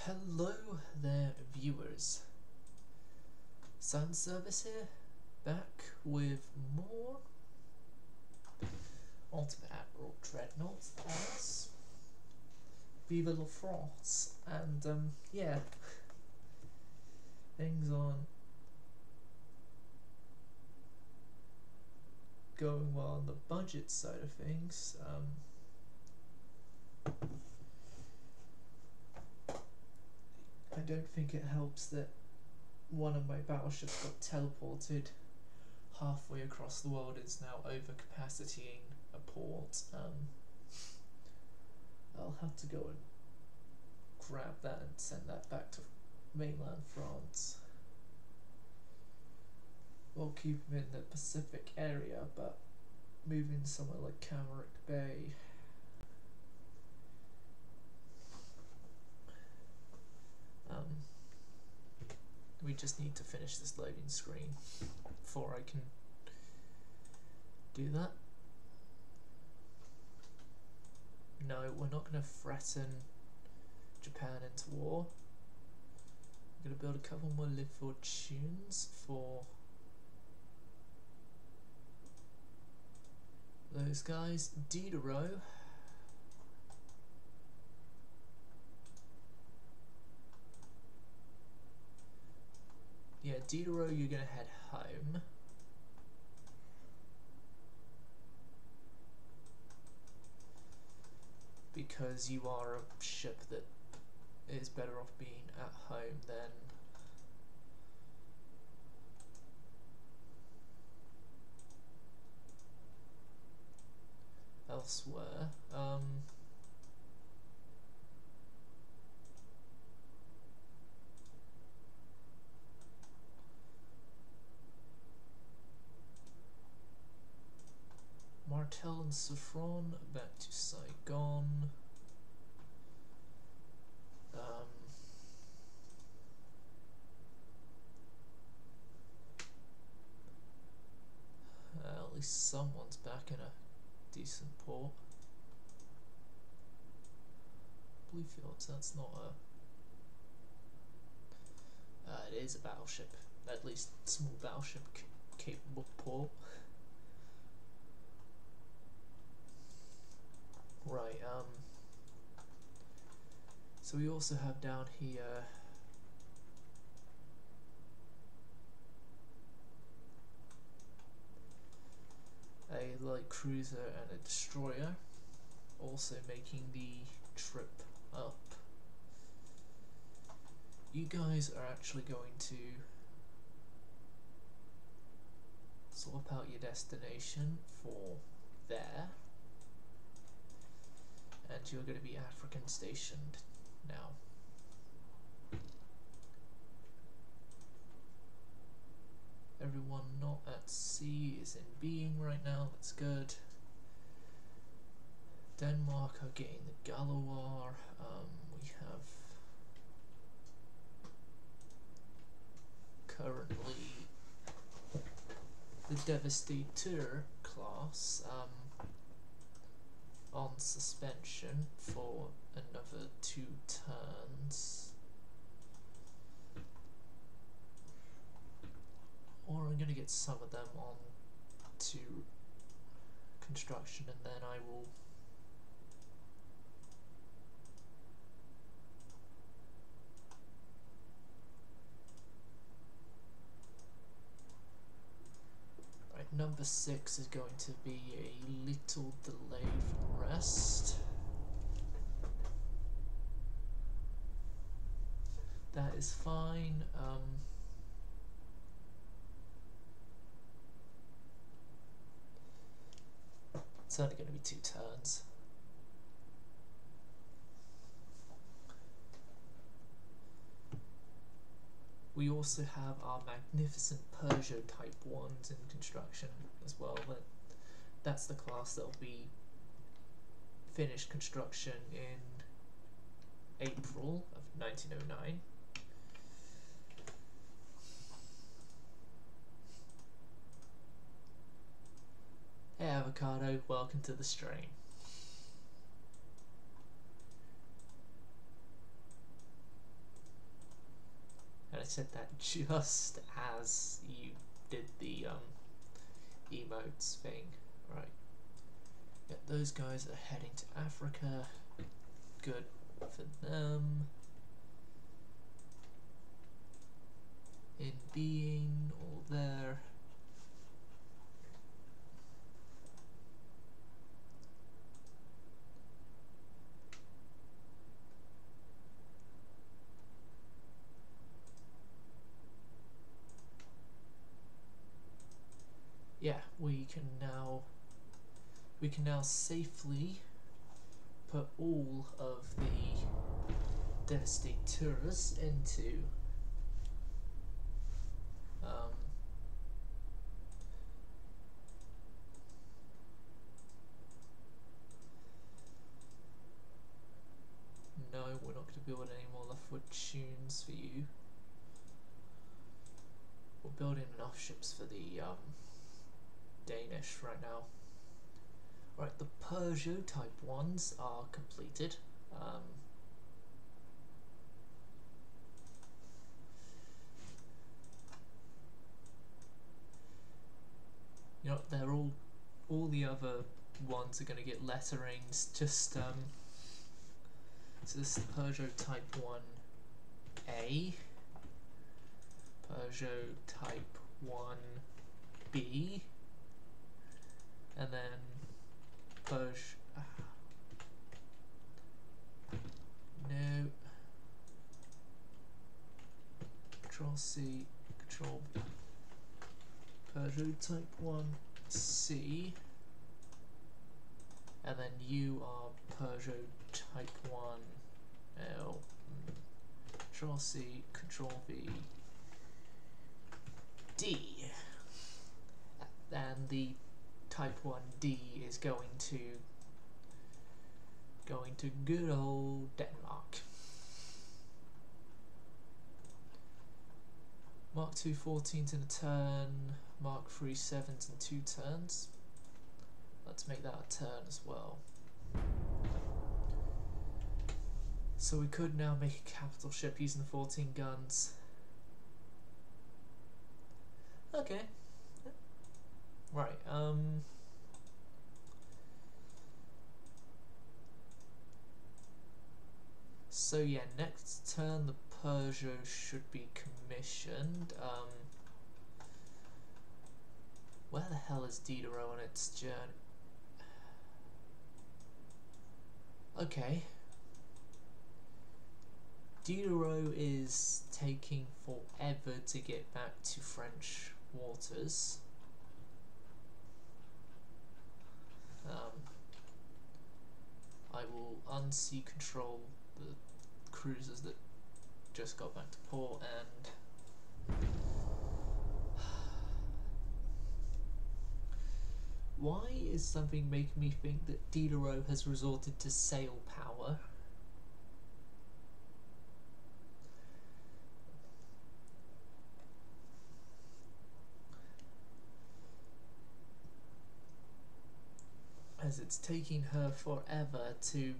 Hello there, viewers. Sun Service here, back with more Ultimate Admiral Dreadnoughts as Vive la France, and yeah, things aren't going well on the budget side of things. I don't think it helps that one of my battleships got teleported halfway across the world. It's now over capacitying a port. I'll have to go and grab that and send that back to mainland France. We'll keep him in the Pacific area, but moving somewhere like Cameric Bay. We just need to finish this loading screen before I can do that. No, we're not going to threaten Japan into war. I'm going to build a couple more live fortunes for those guys. Diderot. Yeah, Diderot, you're going to head home. Because you are a ship that is better off being at home than elsewhere. Martel and Saffron back to Saigon. At least someone's back in a decent port. Bluefields, that's not a... it is a battleship, at least small battleship capable port. Right, so we also have down here a light cruiser and a destroyer, also making the trip up. You guys are actually going to swap out your destination for there, and you're going to be African stationed now. Everyone not at sea is in being right now, that's good. Denmark are getting the Galois. We have currently the Devastator class on suspension for another 2 turns. Or I'm going to get some of them on to construction, and then I will right, number 6 is going to be a little delay from rest. That is fine. It's only going to be 2 turns. We also have our magnificent Peugeot Type 1s in construction as well, but that's the class that will be finished construction in April of 1909. Hey Avocado, welcome to the stream. said that just as you did the emotes thing. Right. Yeah, those guys are heading to Africa. Good for them. In being, all there. Yeah, we can now safely put all of the devastators into no, we're not going to build any more leftward tunes for you. We're building enough ships for the Danish right now. Right, the Peugeot type 1s are completed. You know, they're all the other ones are going to get letterings. Just so this is Peugeot type 1A, Peugeot type 1B, and then Peugeot. No. Control C, Control V. Peugeot type 1C, and then you are Peugeot type 1L. Control C, Control V, D. And the type 1D is going to good old Denmark. Mark II 14s in a turn, Mark III 7s in 2 turns. Let's make that a turn as well. So we could now make a capital ship using the 14 guns. Okay. Right, so yeah, next turn the Peugeot should be commissioned. Where the hell is Diderot on its journey? Okay. Diderot is taking forever to get back to French waters. I will unsea control the cruisers that just got back to port and why is something making me think that Diderot has resorted to sail power? As it's taking her forever to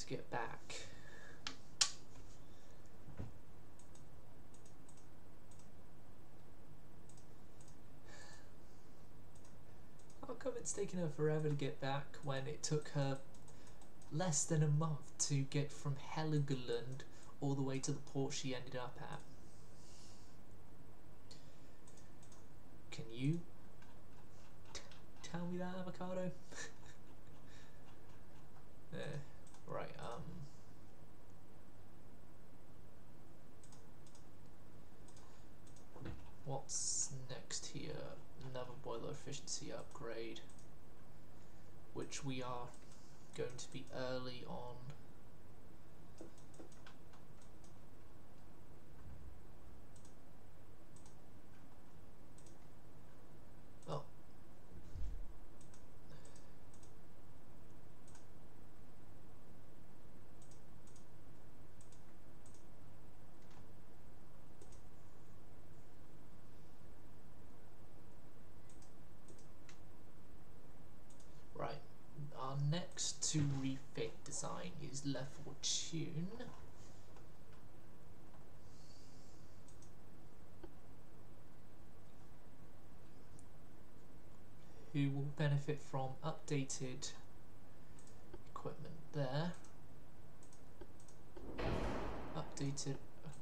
get back. How come it's taken her forever to get back when it took her less than a month to get from Heligoland all the way to the port she ended up at? Can you tell me that, avocado? Right, what's next here? Another boiler efficiency upgrade, which we are going to be early on. Oh. Our next to refit design is leftward tune. who will benefit from updated equipment there. Updated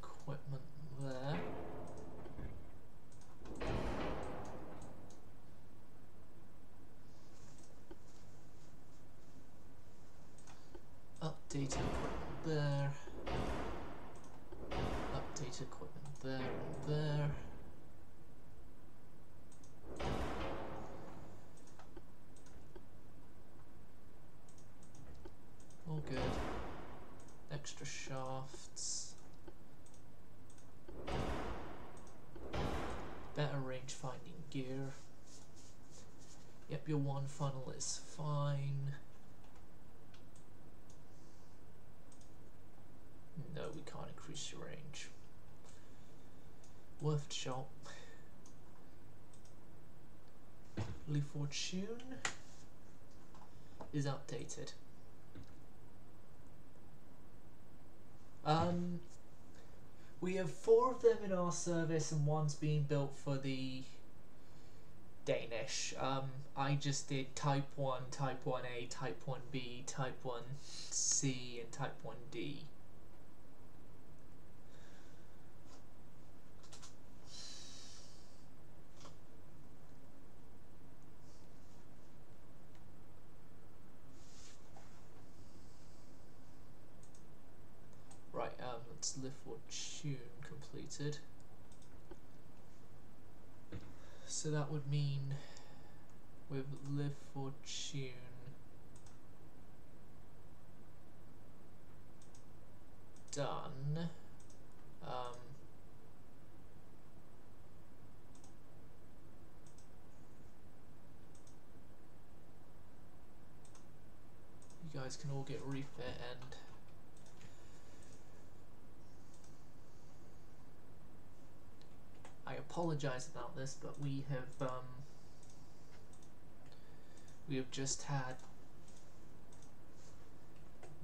equipment there. Updated equipment there. Updated equipment there and there. All good. Extra shafts. Better range finding gear. Yep, your one funnel is fine. No, we can't increase your range. Worth a shot. Le Fortune is updated. We have 4 of them in our service and one's being built for the Danish. I just did Type 1, Type 1A, Type 1B, Type 1C and Type 1D. Right, let's Le Fortune completed. So that would mean with Le Fortune done, you guys can all get refit and I apologize about this, but we have just had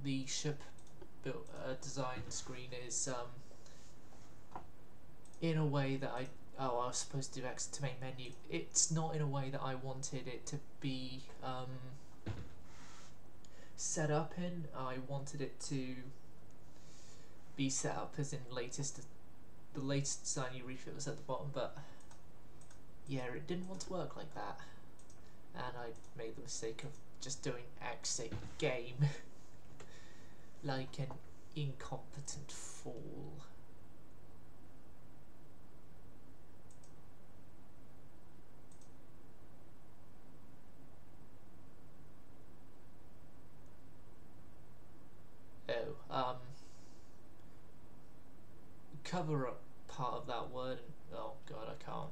the ship built design screen is in a way that I was supposed to do exit to main menu. It's not in a way that I wanted it to be set up in. I wanted it to be set up as in the latest design you refit was at the bottom, but yeah, it didn't want to work like that, and I made the mistake of just doing exit game like an incompetent fool. Oh, cover up part of that word and oh god, I can't.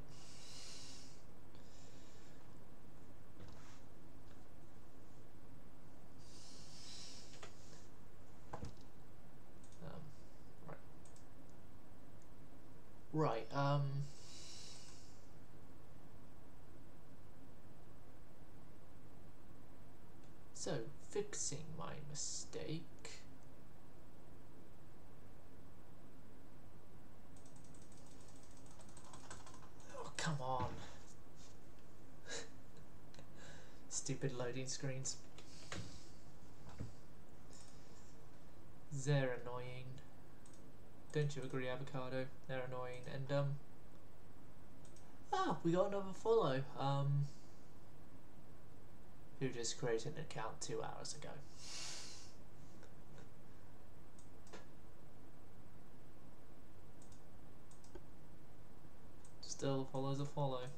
Right, so fixing my mistake. Oh, come on. Stupid loading screens. They're annoying. Don't you agree, Avocado? They're annoying. And we got another follow. Who just created an account 2 hours ago. Still follows a follow.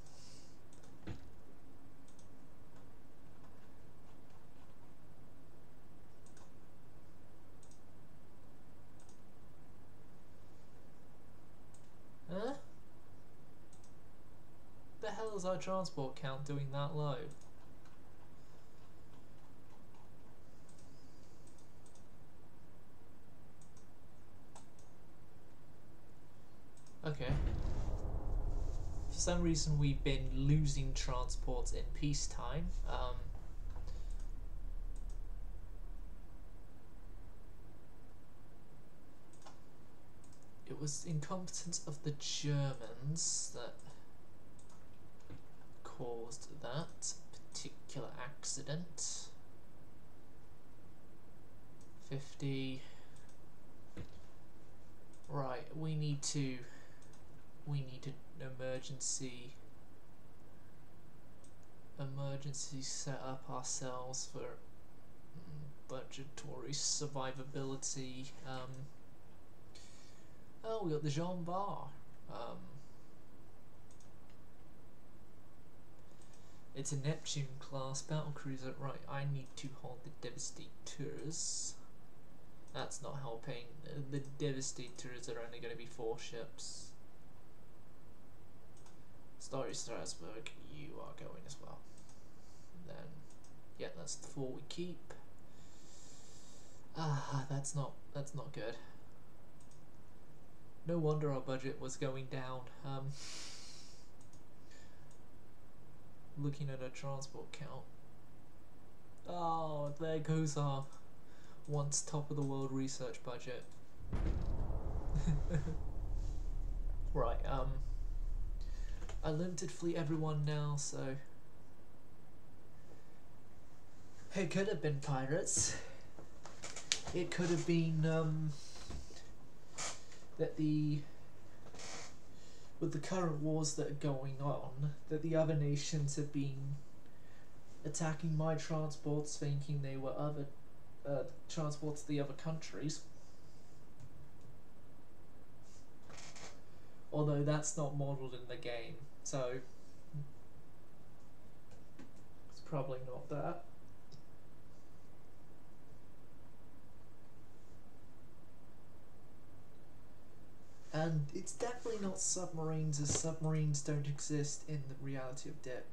Huh? The hell is our transport count doing that low? Okay. For some reason we've been losing transports in peacetime. It was incompetence of the Germans that caused that, particular accident. 50. Right, we need to emergency set up ourselves for budgetary survivability. Oh, we got the Jean Bar. It's a Neptune class battlecruiser. Right, I need to hold the Devastators. That's not helping. The Devastators are only going to be 4 ships. Starry Strasbourg, you are going as well. And then, yeah, that's the 4 we keep. Ah, that's not good. No wonder our budget was going down. Looking at our transport count. Oh, there goes our once top of the world research budget. Right, a limited fleet everyone now, so it could have been pirates. It could have been that with the current wars that are going on, that the other nations have been attacking my transports, thinking they were other transports of the other countries. Although that's not modelled in the game, so it's probably not that. And it's definitely not submarines, as submarines don't exist in the reality of Dip.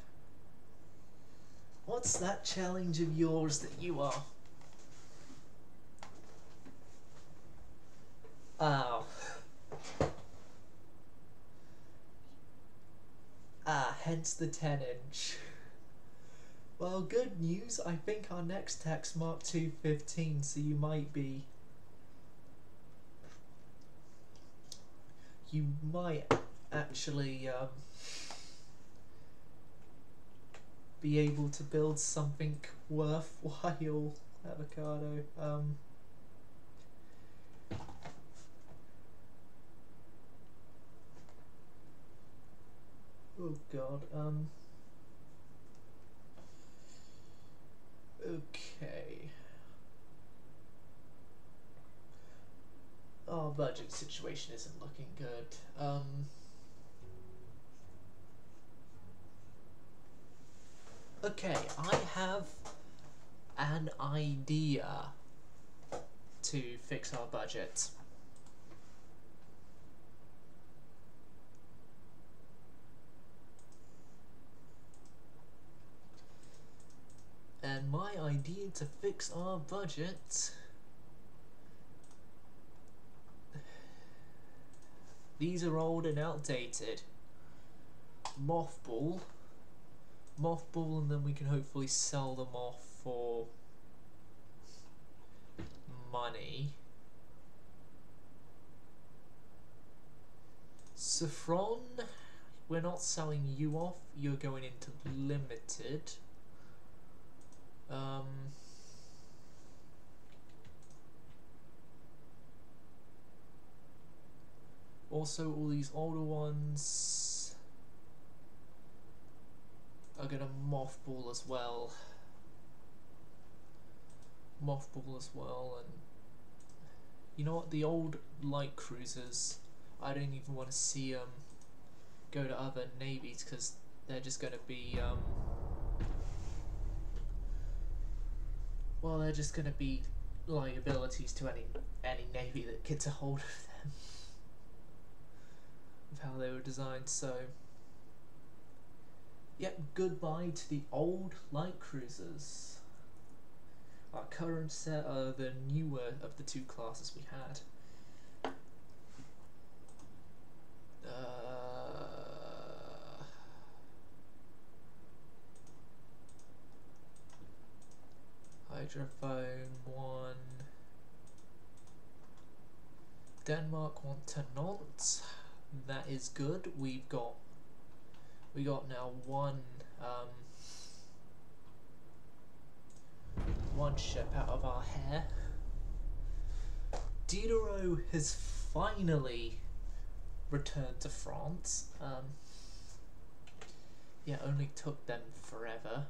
What's that challenge of yours that you are? Oh. Ah, hence the 10-inch. Well, good news, I think our next tech's Mark 215, so you might actually be able to build something worthwhile, Avocado. Oh god, okay. Our budget situation isn't looking good. Okay, I have an idea to fix our budget. And my idea to fix our budget... These are old and outdated. Mothball, and then we can hopefully sell them off for money. Saffron, we're not selling you off, you're going into limited. Also, all these older ones are gonna mothball as well. And you know what? The old light cruisers, I don't even want to see go to other navies because they're just gonna be well, they're just gonna be liabilities to any navy that gets a hold of them. Of how they were designed, so yep, goodbye to the old light cruisers. Our current set are the newer of the 2 classes we had. Hydrophone 1. Denmark want to Nantes. That is good. We got now 1 one ship out of our hair. Diderot has finally returned to France. Yeah, only took them forever.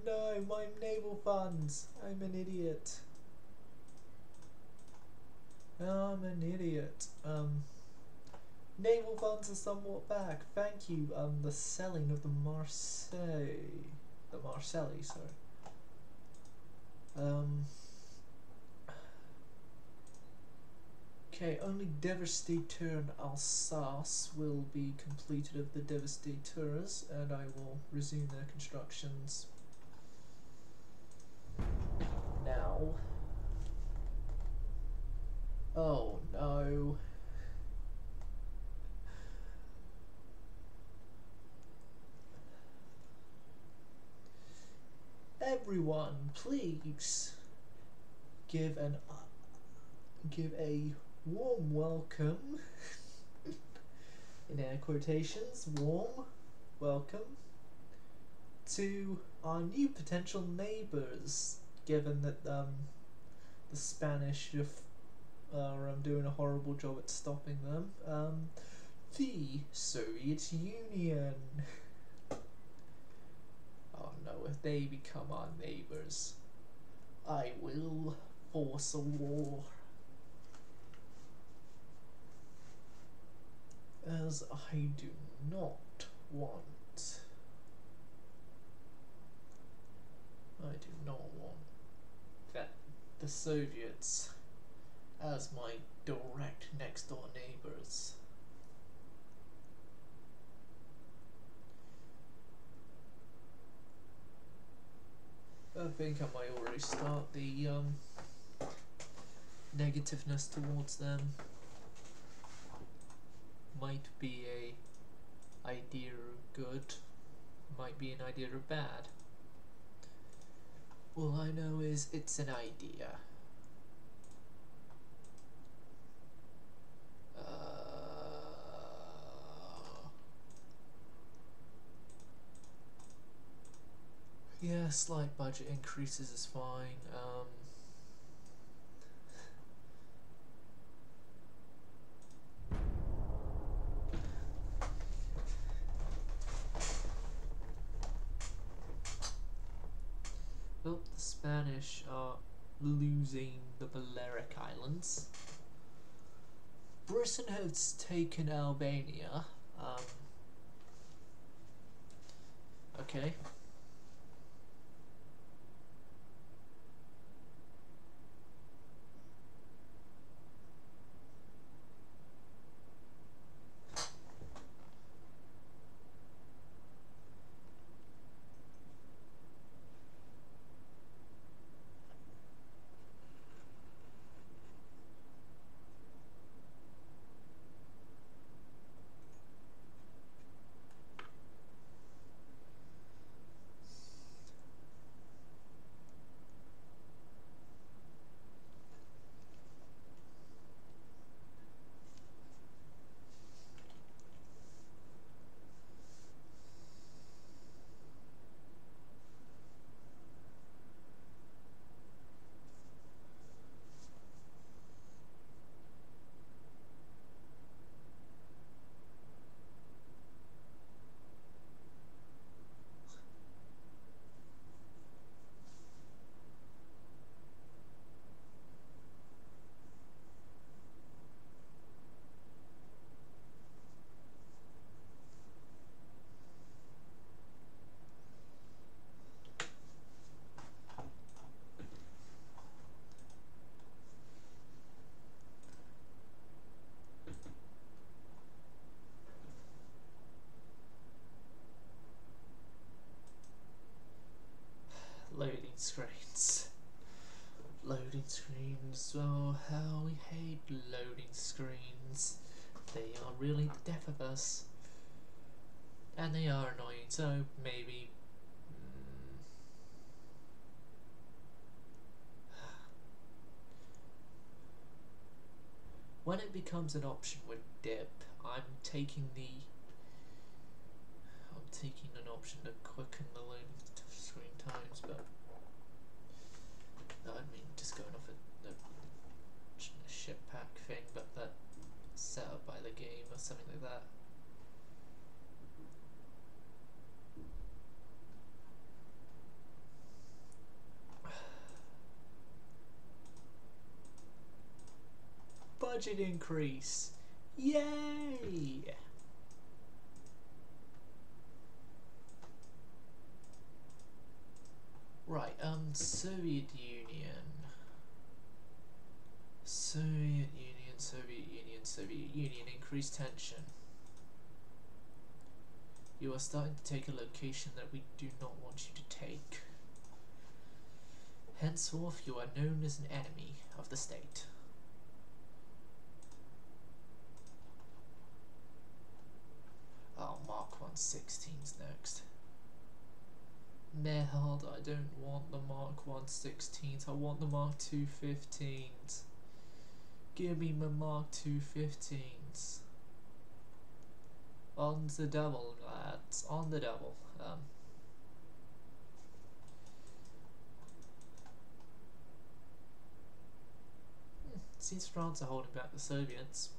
No, my naval funds. I'm an idiot. I'm an idiot. Naval funds are somewhat back. Thank you. The selling of the Marseille, sorry. Okay, only Devastator and Alsace will be completed of the Devastators, and I will resume their constructions now. Oh no. Everyone, please give a warm welcome in air quotations, warm welcome to our new potential neighbours, given that the Spanish are doing a horrible job at stopping them. The Soviet Union. Oh no, if they become our neighbours, I will force a war. As I do not want. I do not want that the Soviets as my direct next door neighbours. I think I might already start the negativeness towards them. Might be a idea of good, might be an idea of bad. All I know is it's an idea. Yeah, slight budget increases is fine. Well, the Spanish are losing the Balearic Islands. Britain has taken Albania. Okay. Loading screens. Loading screens. Oh, how we hate loading screens. They are really the death of us. And they are annoying, so maybe when it becomes an option with dip, I'm taking an option to quicken the loading screen times, but no, I mean just going off a ship pack thing, but that's set up by the game or something like that. Budget increase! Yay! Right, Soviet Union, increased tension. You are starting to take a location that we do not want you to take. Henceforth, you are known as an enemy of the state. Oh, Mark 116's next. Meld, I don't want the Mark 116s, I want the Mark 215s. Give me my Mark 215s. On the double, lads, on the double. Seems France are holding back the Soviets.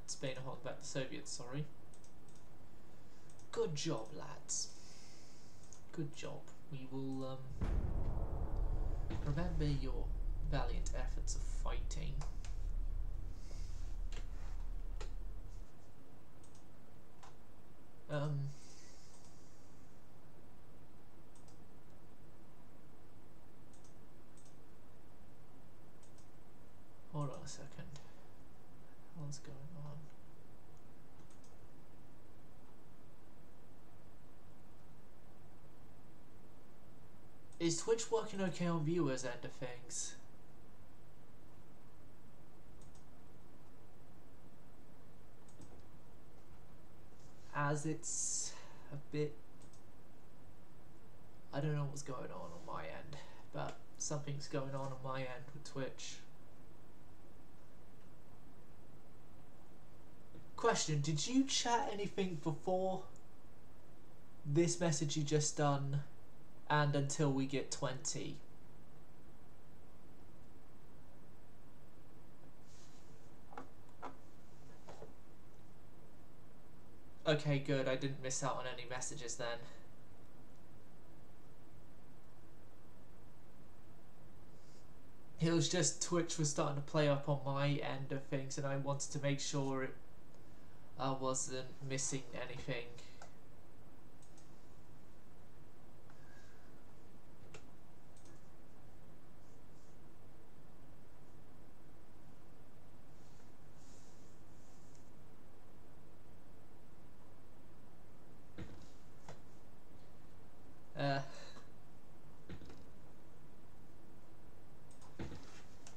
Spain are holding back the Soviets, sorry. Good job, lads. Good job. We will remember your valiant efforts of fighting. Hold on a second. What's going on? Is Twitch working okay on viewers' end of things? As it's a bit... I don't know what's going on my end, but something's going on my end with Twitch. Question, did you chat anything before this message you just done and until we get 20? Okay, good, I didn't miss out on any messages then. It was just Twitch was starting to play up on my end of things and I wanted to make sure I wasn't missing anything.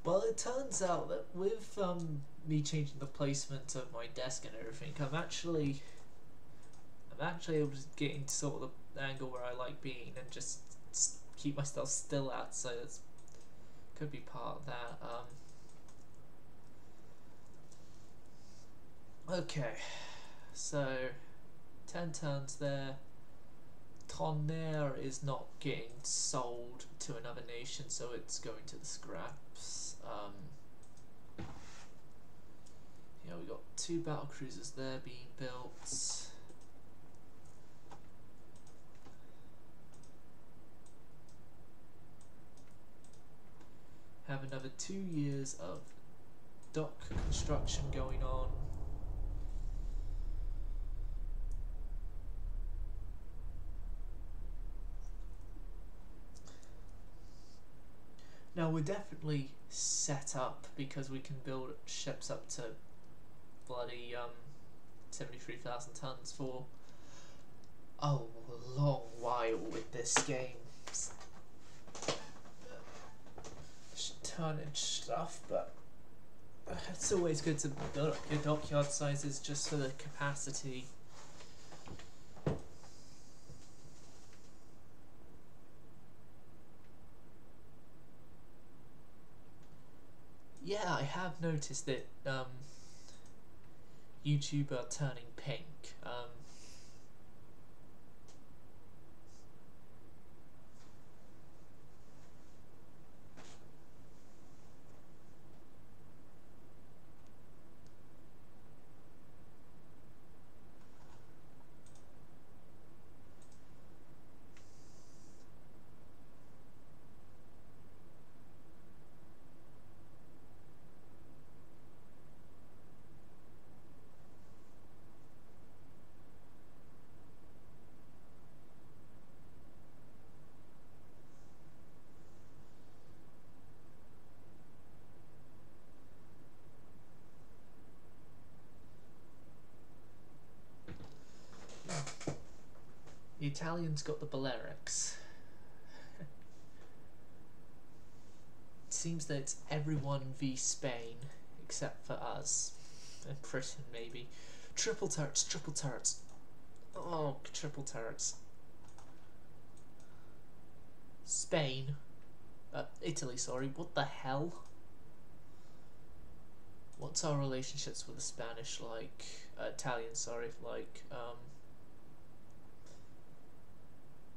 Well, it turns out that with me changing the placement of my desk and everything, I'm actually able to get into sort of the angle where I like being and just keep myself still at, so that's could be part of that. Okay, so 10 turns there. Tonnerre is not getting sold to another nation, so it's going to the scraps. Yeah, we got 2 battle cruisers there being built. Have another 2 years of dock construction going on. Now we're definitely set up because we can build ships up to bloody 73,000 tons for a long while with this game. Tonnage stuff, but it's always good to build up your dockyard sizes just for the capacity. Yeah, I have noticed that YouTube are turning pink. The Italians got the Balearics. It seems that it's everyone v Spain, except for us. And Britain, maybe. Triple turrets, triple turrets. Oh, triple turrets. Spain. Italy, sorry. What the hell? What's our relationships with the Spanish like? Italian, sorry, like,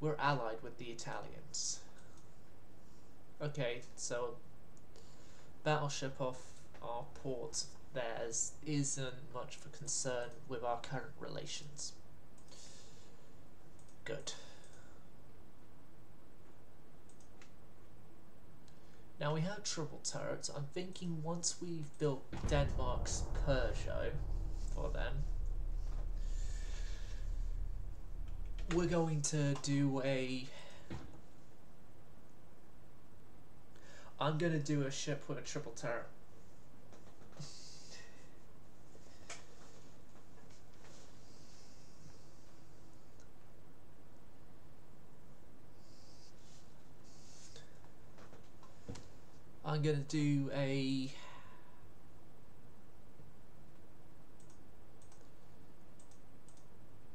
we're allied with the Italians. Okay, so battleship off our port theirs isn't much of a concern with our current relations. Good. Now we have triple turrets. I'm thinking once we've built Denmark's Peugeot for them, we're going to do I'm going to do a ship with a triple turret. I'm going to do a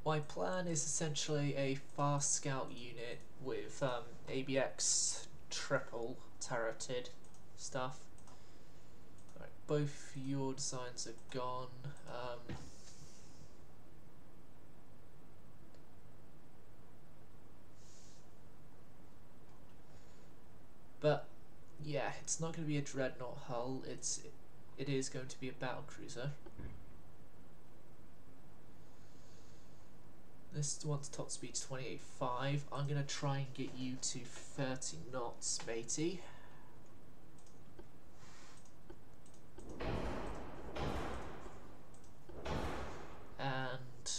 my plan is essentially a fast scout unit with ABX triple turreted stuff. Right, both your designs are gone. But yeah, it's not going to be a Dreadnought hull. It is going to be a battle cruiser. This one's top speed's 28.5. I'm going to try and get you to 30 knots, matey. And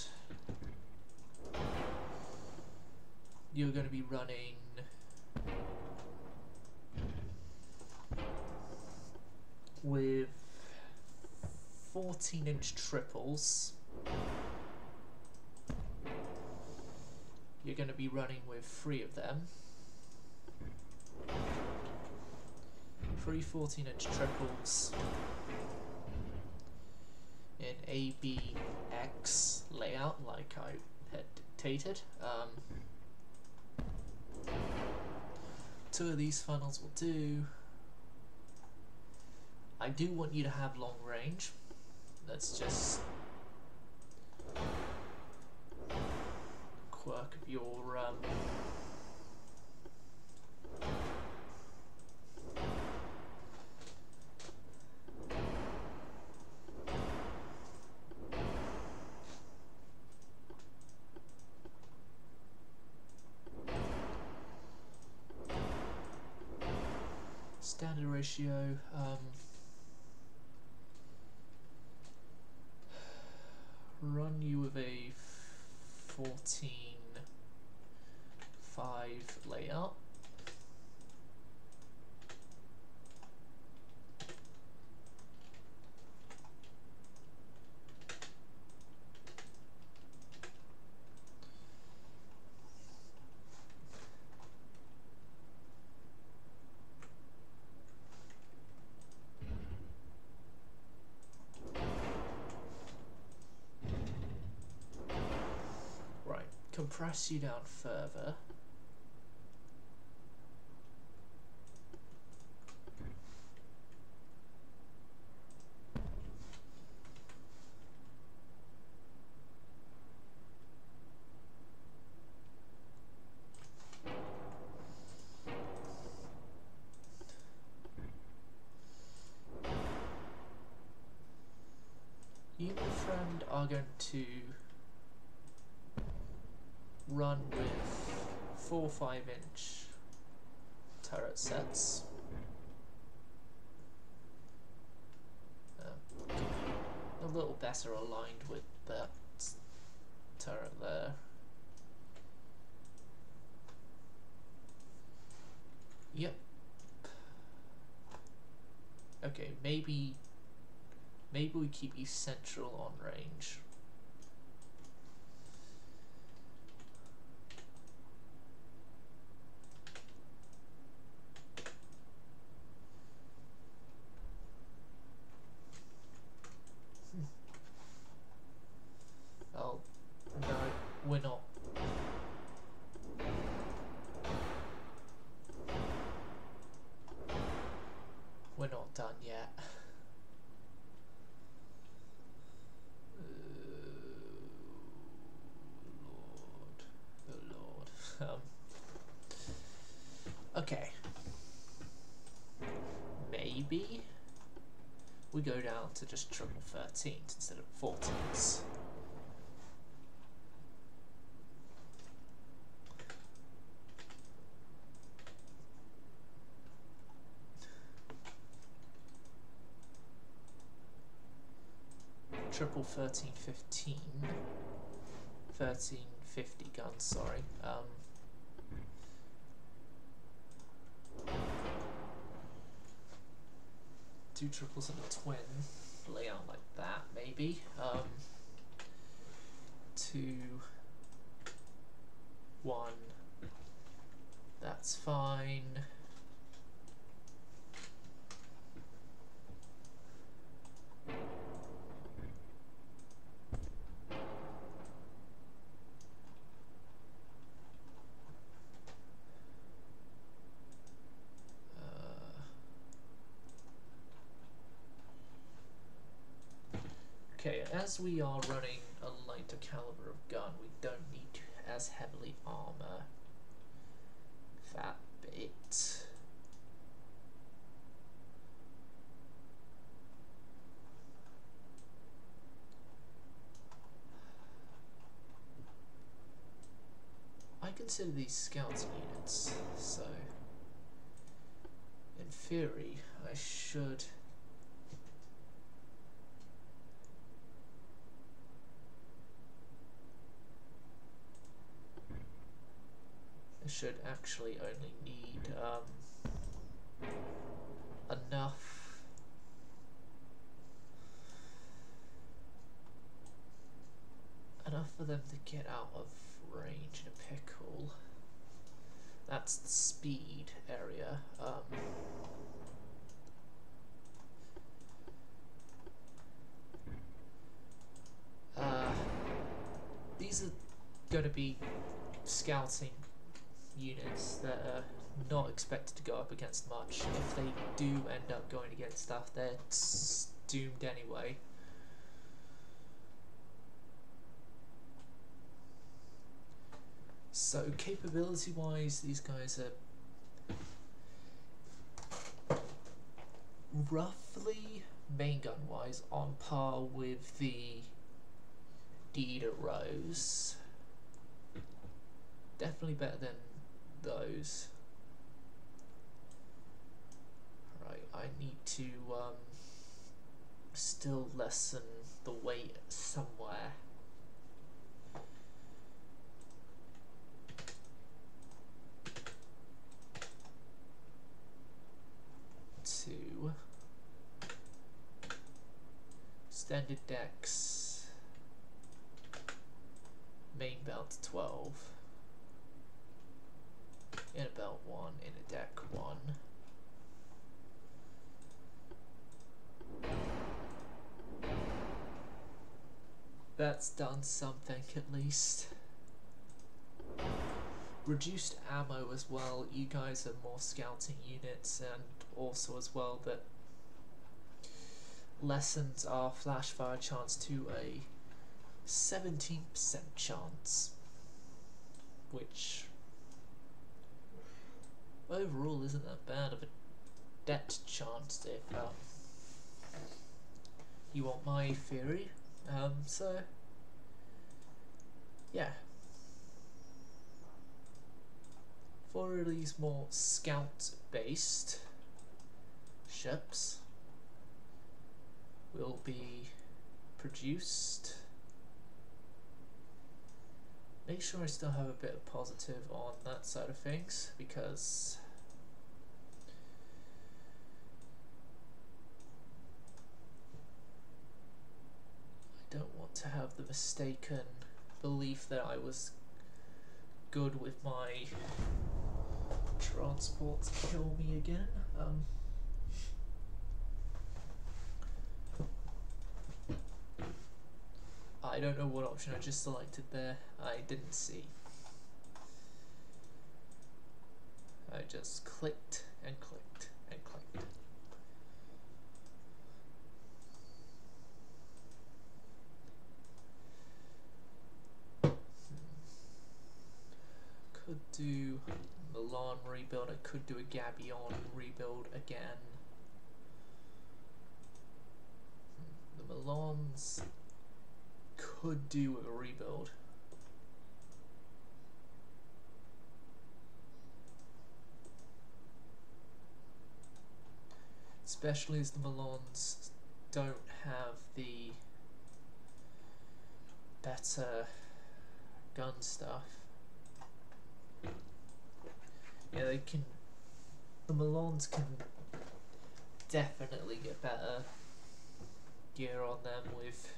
you're going to be running with 14-inch triples. You're going to be running with 3 of them. 3 14-inch triples in ABX layout, like I had dictated. 2 of these funnels will do. I do want you to have long range. That's just quirk of your standard ratio. Run you with a 14.5 layout. Compress you down further. are going to run with 4 5-inch turret sets. A little better aligned with that turret there. Yep. Okay, maybe we keep you central on range. Oh, no, we're not. We're not done yet. Lord. Okay. Maybe we go down to just triple 13s instead of 14s. Triple 13-15, 1350 guns, sorry. Two triples and a twin, lay out like that, maybe. 2, 1, that's fine. Okay, as we are running a lighter caliber of gun, we don't need to as heavily armor that bit. I consider these scouting units, so in theory I should actually only need enough for them to get out of range in a pickle. That's the speed area. These are going to be scouting units that are not expected to go up against much. If they do end up going against stuff, they're doomed anyway. So capability wise, these guys are roughly, main gun wise, on par with the Deeder Rose. Definitely better than those. Right, I need to still lessen the weight somewhere. To standard decks, main belt 12. In a belt 1, in a deck 1. That's done something at least. Reduced ammo as well. You guys are more scouting units, and also as well that lessens our flash fire chance to a 17% chance, which overall isn't that bad of a debt chance. If you want my theory, So yeah, for these more scout-based ships will be produced. Make sure I still have a bit of positive on that side of things, because I don't want to have the mistaken belief that I was good with my transport to kill me again. I don't know what option I just selected there. I didn't see. I just clicked and clicked and clicked. Could do Milan rebuild, I could do a Gabion rebuild again. The Milans could do a rebuild. Especially as the Milans don't have the better gun stuff. Yeah, they can. The Milans can definitely get better gear on them with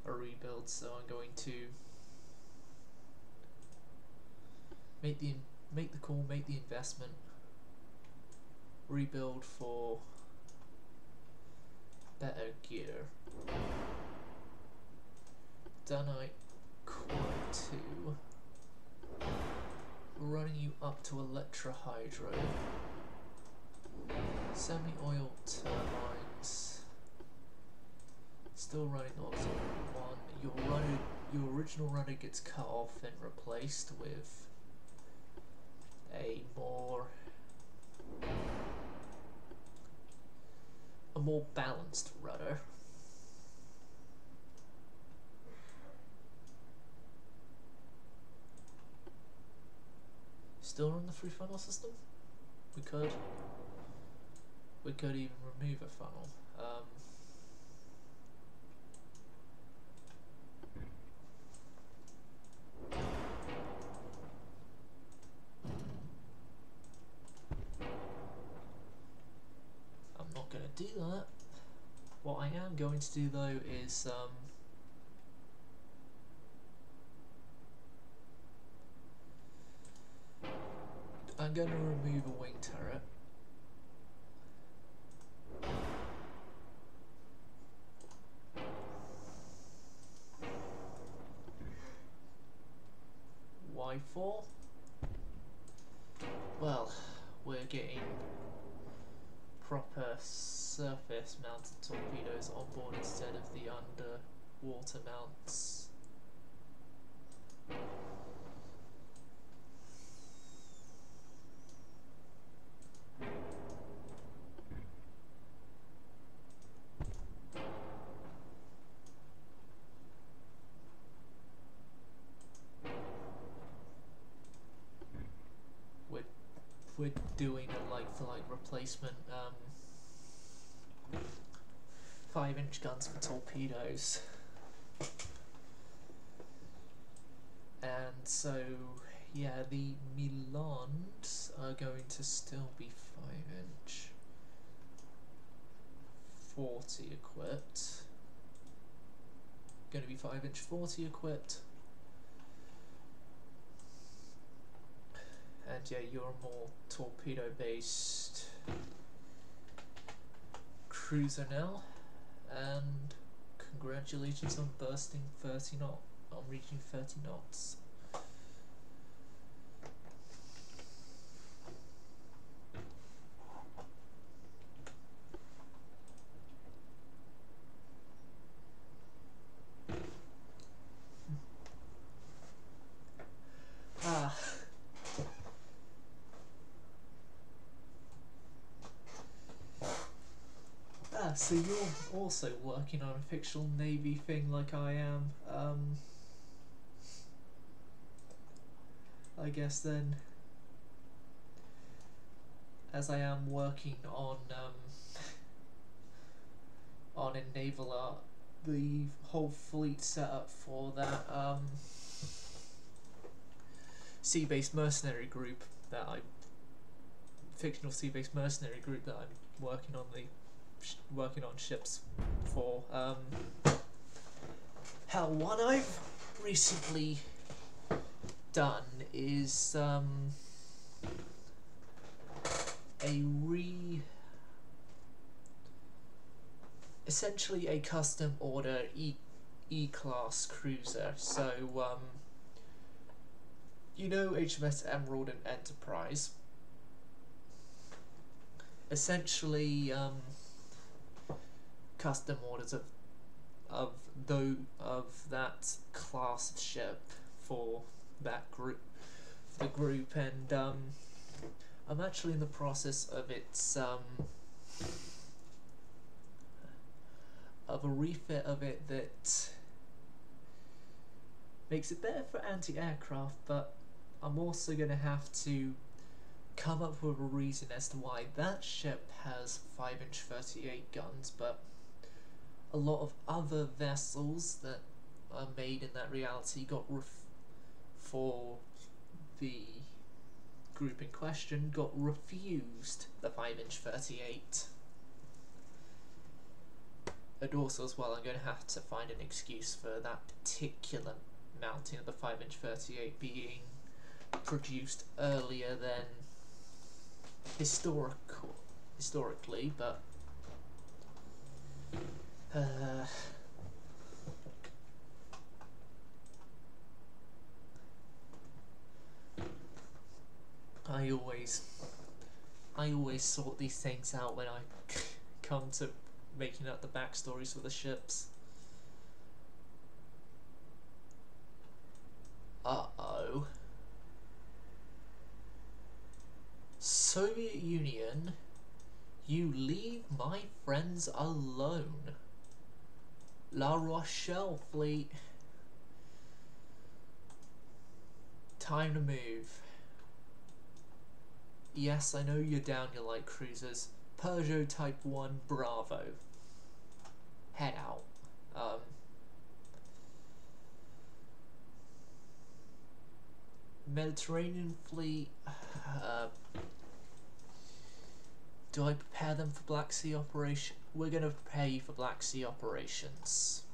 a rebuild, so I'm going to make the call, make the investment, rebuild for better gear. Dunite Core 2. Running you up to Electra Hydro. Semi-oil turbines. Still running auxiliary 1. Your original runner gets cut off and replaced with a more balanced rudder. Still run the 3-funnel system? We could even remove a funnel. I'm not going to do that. What I am going to do though is I'm going to remove a wing turret. Why for? Well, we're getting proper surface mounted torpedoes on board instead of the underwater mounts. We're doing a like-for-like replacement, 5-inch guns for torpedoes, and so yeah, the Milans are going to still be 5-inch 40 equipped. Going to be 5-inch 40 equipped. And yeah, you're a more torpedo-based cruiser now, and congratulations on bursting 30 knots, on reaching 30 knots. So you're also working on a fictional navy thing like I am. I guess then, as I am working on a naval art, the whole fleet setup for that sea-based mercenary group that fictional sea-based mercenary group that I'm working on ships for. Hell, what I've recently done is essentially a custom order E-class cruiser. So you know HMS Emerald and Enterprise. Essentially, custom orders of that class of ship for that group, and I'm actually in the process of of a refit of it that makes it better for anti-aircraft, but I'm also going to have to come up with a reason as to why that ship has 5-inch 38 guns, but a lot of other vessels that are made in that reality for the group in question got refused the 5-inch 38. And also as well, I'm going to have to find an excuse for that particular mounting of the 5-inch 38 being produced earlier than historically, but I always sort these things out when I come to making up the backstories for the ships. Uh-oh. Soviet Union, you leave my friends alone. La Rochelle fleet. Time to move. Yes, I know you're down your light cruisers. Peugeot Type 1 Bravo. Head out. Mediterranean fleet. Do I prepare them for Black Sea operation? We're going to prepare you for Black Sea operations.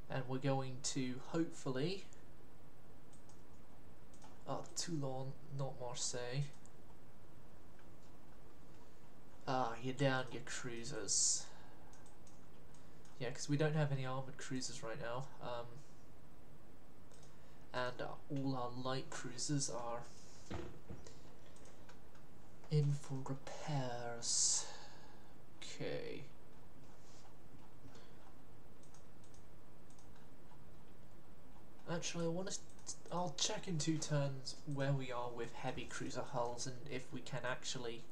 And we're going to hopefully Toulon, not Marseille. You're down your cruisers. Yeah, because we don't have any armoured cruisers right now. And all our light cruisers are in for repairs. Okay. Actually, I'll check in 2 turns where we are with heavy cruiser hulls and if we can actually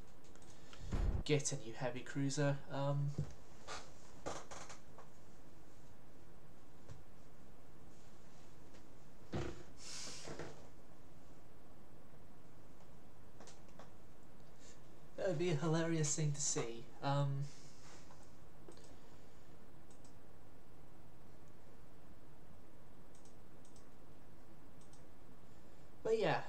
get a new heavy cruiser. That would be a hilarious thing to see. But yeah,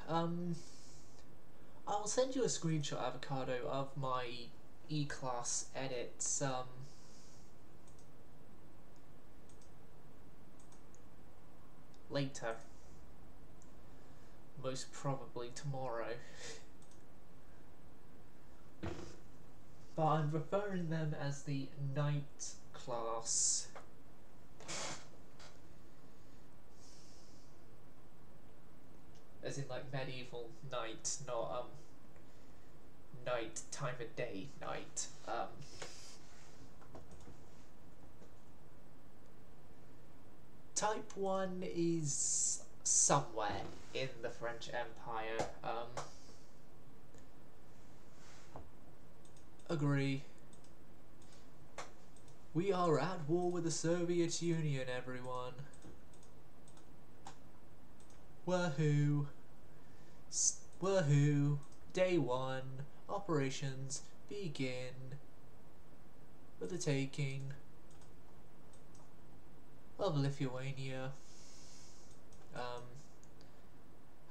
I'll send you a screenshot, Avocado, of my E-class edits later. Most probably tomorrow. But I'm referring them as the Knight class. As in like medieval knight, not night, time of day, night. Type 1 is somewhere in the French Empire. Agree. We are at war with the Soviet Union, everyone. Wahoo! Wahoo! Day 1. Operations begin with the taking of Lithuania.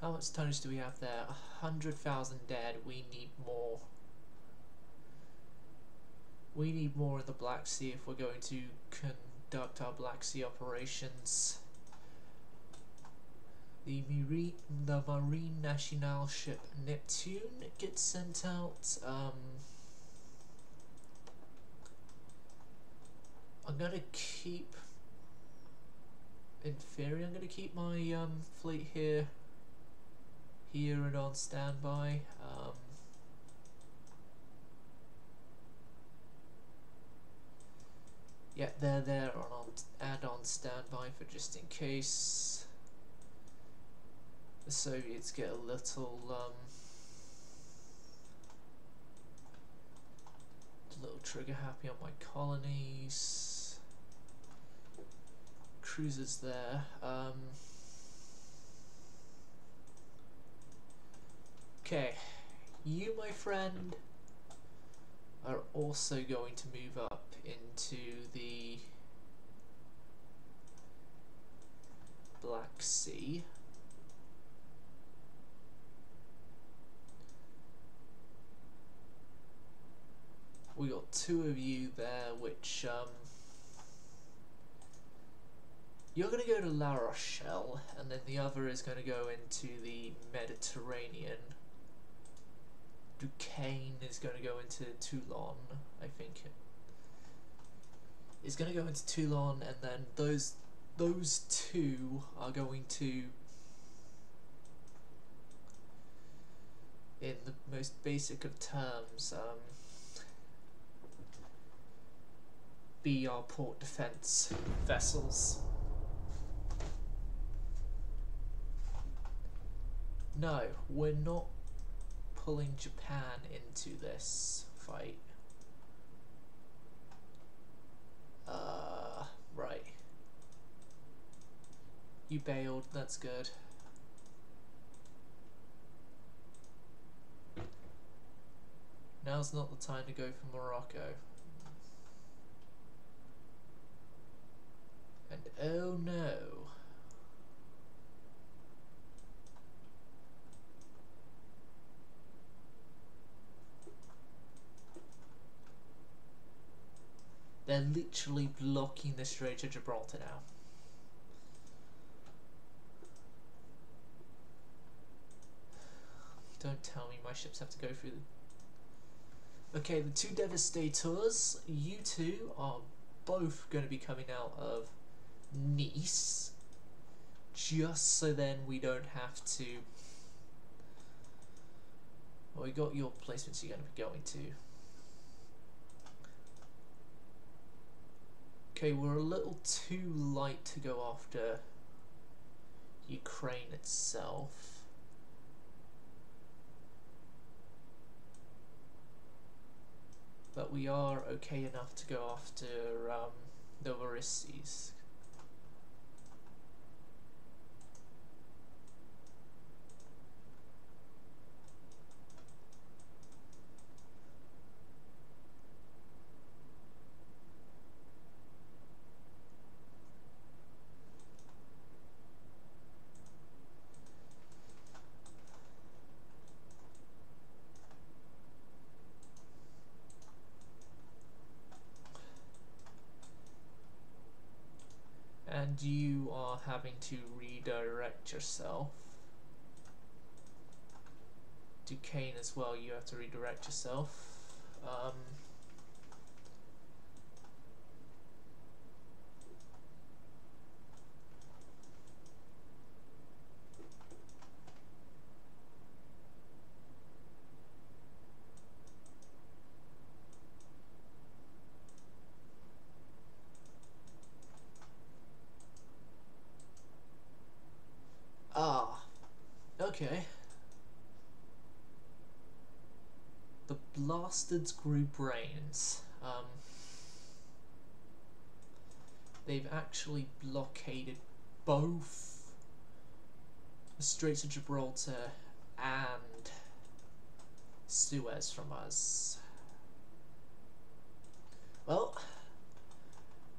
How much tonnage do we have there? 100,000 dead. We need more. We need more in the Black Sea if we're going to conduct our Black Sea operations. The Marine Nationale ship Neptune gets sent out. I'm gonna keep, in theory, I'm gonna keep my fleet here and on standby. Yeah, they're there on standby for just in case the Soviets get a little trigger happy on my colonies. Cruisers there. Okay, you, my friend, are also going to move up into the Black Sea. We got 2 of you there, which you're going to go to La Rochelle, and then the other is going to go into the Mediterranean. Duquesne is going to go into Toulon, I think. It's going to go into Toulon, and then those 2 are going to, in the most basic of terms, be our port defense vessels. No, we're not pulling Japan into this fight. Right. You bailed, that's good. Now's not the time to go for Morocco. And oh no. They're literally blocking the Strait of Gibraltar now. Don't tell me my ships have to go through the... Okay, the 2 Devastators, you 2 are both going to be coming out of Nice, just so then we don't have to... Well, we got your placements you're going to be going to. Okay, we're a little too light to go after Ukraine itself. But we are okay enough to go after Novorossiysk. And you are having to redirect yourself. Duquesne as well, you have to redirect yourself. Ah, okay. The Bastards grew brains. They've actually blockaded both the Straits of Gibraltar and Suez from us. Well,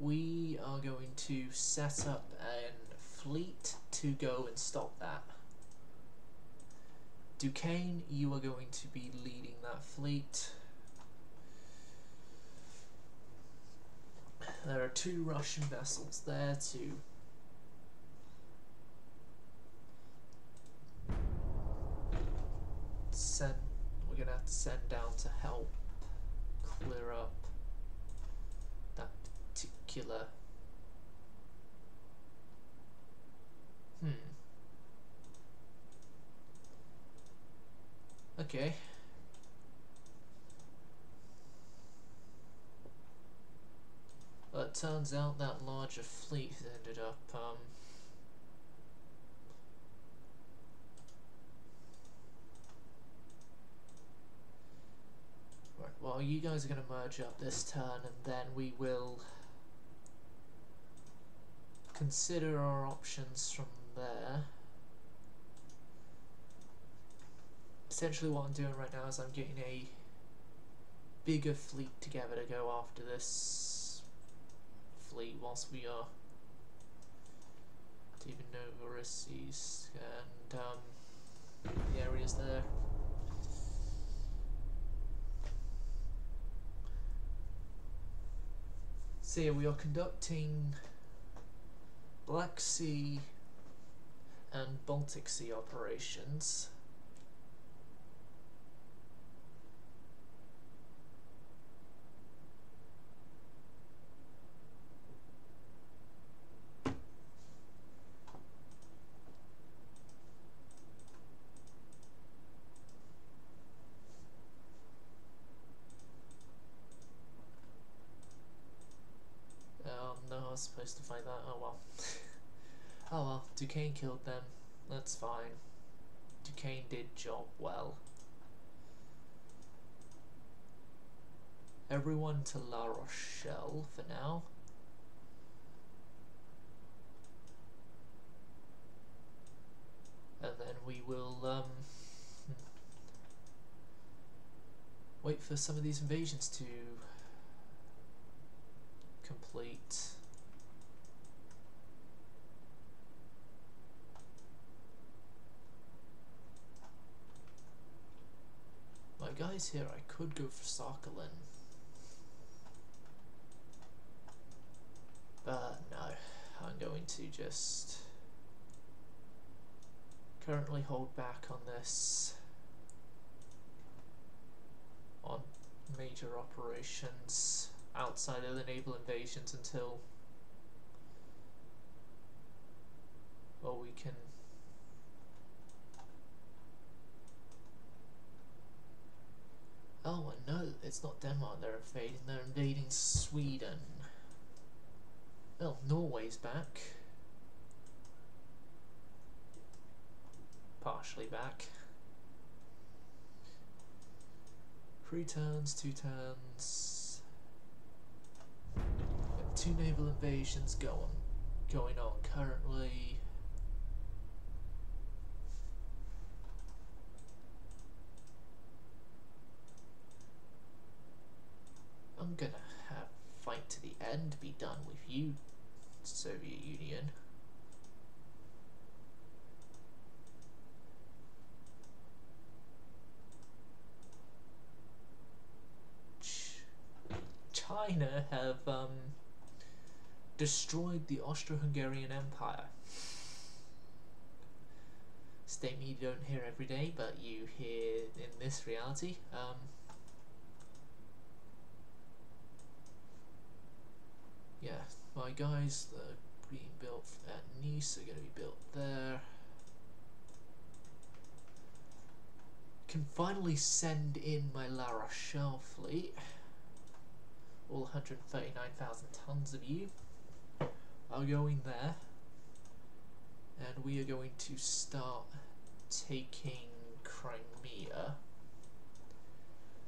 we are going to set up a fleet to go and stop that. Duquesne, you are going to be leading that fleet. There are 2 Russian vessels there to send. We're gonna have to send down to help clear up that particular. Okay. Well, it turns out that larger fleet ended up right, well, you guys are going to merge up this turn, and then we will consider our options from there. Essentially what I'm doing right now is I'm getting a bigger fleet together to go after this fleet whilst we are taking over Rissies and the areas there. So yeah, we are conducting Black Sea and Baltic Sea operations. No, I was supposed to fight that. Oh well. Oh well, Duquesne killed them. That's fine. Duquesne did job well. Everyone to La Rochelle for now. And then we will wait for some of these invasions to complete. My guys here, I could go for Sakhalin, but no, I'm going to just currently hold back on this, on major operations outside of the naval invasions until, well, we can oh no, it's not Denmark they're invading Sweden. Well, Norway's back. Partially back. 3 turns, 2 turns. Got 2 naval invasions going on currently. I'm gonna have fight to the end be done with you, Soviet Union. China have destroyed the Austro-Hungarian Empire. Statement you don't hear every day, but you hear in this reality. Yeah, my guys that are being built at Nice are going to be built there. Can finally send in my La Rochelle fleet. All 139,000 tons of you are going there. And and we are going to start taking Crimea.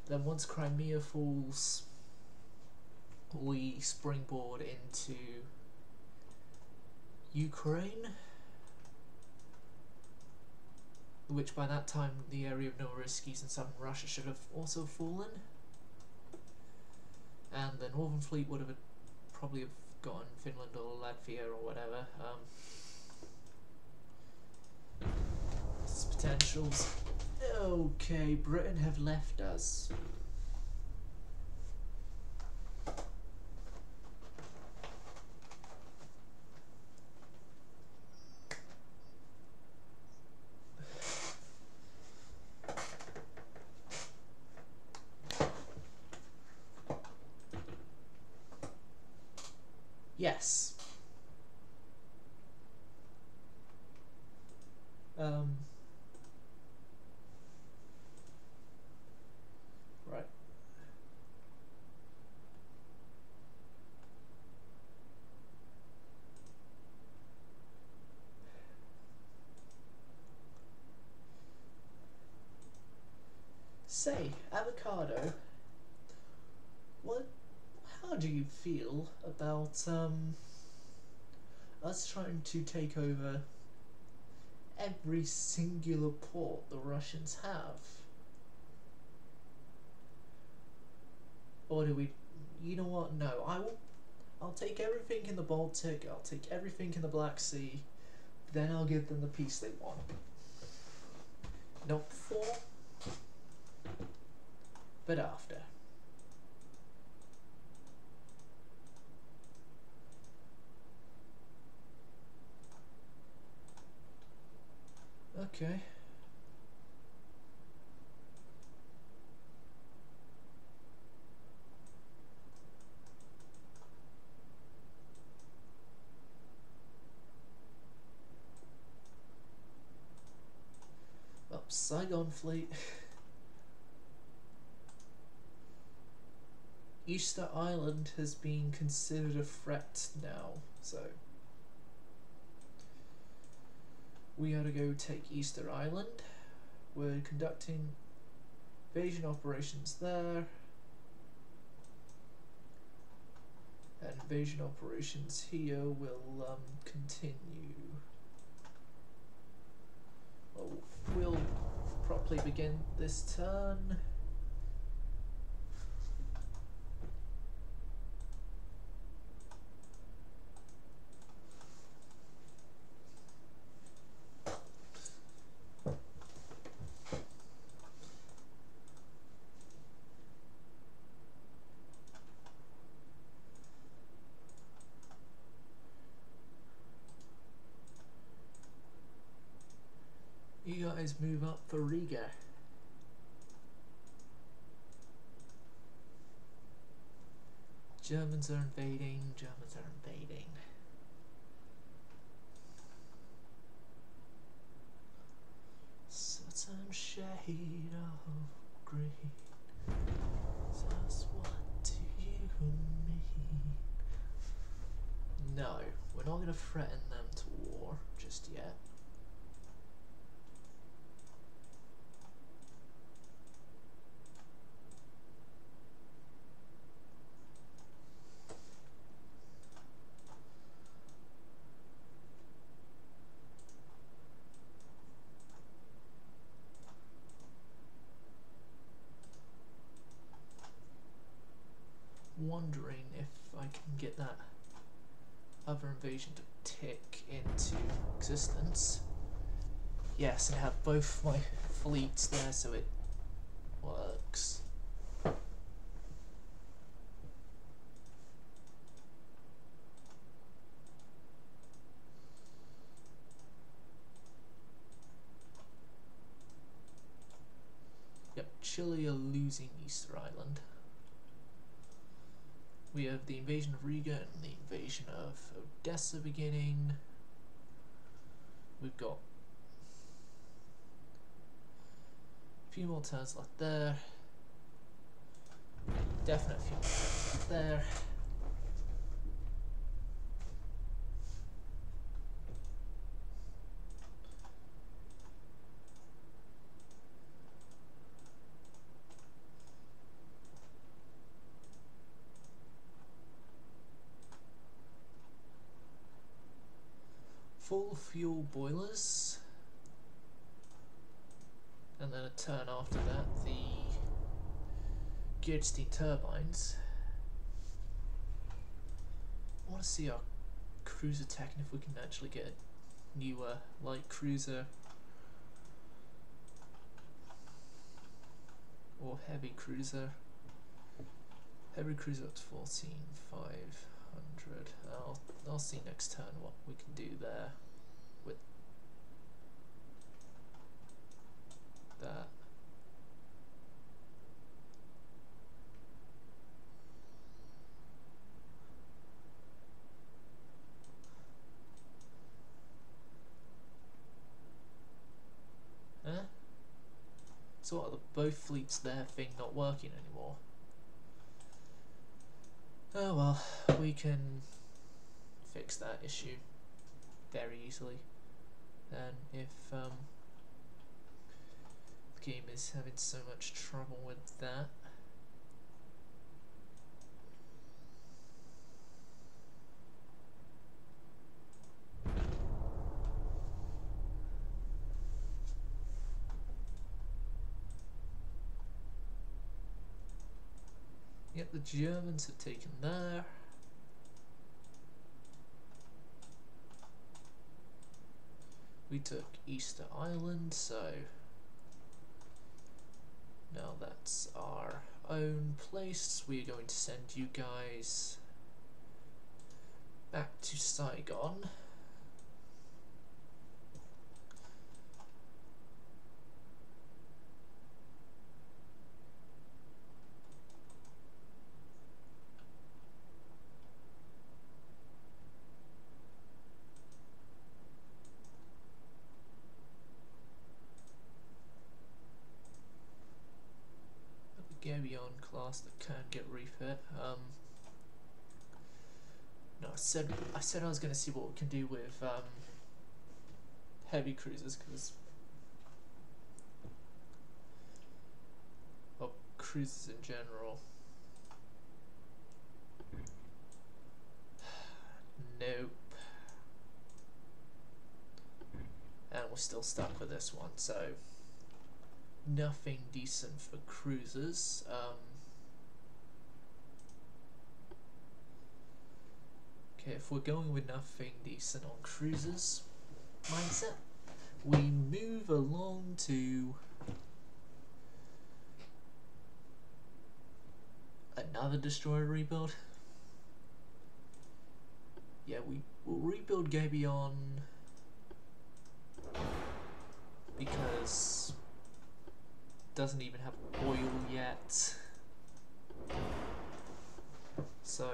Then once Crimea falls, we springboard into Ukraine, which by that time the area of Novorossiysk in southern Russia should have also fallen, and the Northern Fleet would have probably have gotten Finland or Latvia or whatever. It's potentials. Okay, Britain have left us. Yes. Right. Say, Avocado, how do you feel about us trying to take over every singular port the Russians have? Or do we, you know what, no, I'll take everything in the Baltic, I'll take everything in the Black Sea, then I'll give them the peace they want. Not before, but after. Okay. Well, Saigon Fleet. Easter Island has been considered a threat now, so we gotta go take Easter Island. We're conducting invasion operations there, and invasion operations here will continue. Well, we'll properly begin this turn. You guys move up for Riga. Germans are invading, Germans are invading. Certain shade of green. Just what do you mean? No, we're not going to threaten them to war just yet. Wondering if I can get that other invasion to tick into existence. Yes, and have both my fleets there so it works. Yep, Chile are losing Easter Island. We have the invasion of Riga and the invasion of Odessa beginning. We've got a few more turns left there. Definite few more turns left there. full fuel boilers, and then a turn after that the geared steam turbines. I want to see our cruiser tech and if we can actually get a newer light cruiser or heavy cruiser. Heavy cruiser up to 14,500. I'll see next turn what we can do there with that. So what, are both fleets there thing not working anymore? Oh well, we can fix that issue very easily. And if the game is having so much trouble with that. Yep, the Germans have taken there. We took Easter Island, so now that's our own place. We're going to send you guys back to Saigon. Gabion class that can get refit. No, I said I was going to see what we can do with heavy cruisers, because well, cruisers in general. Nope. And we're still stuck with this one, so nothing decent for cruisers. Okay, if we're going with nothing decent on cruisers mindset, we move along to another destroyer rebuild. Yeah, we'll rebuild Gabion because doesn't even have oil yet, so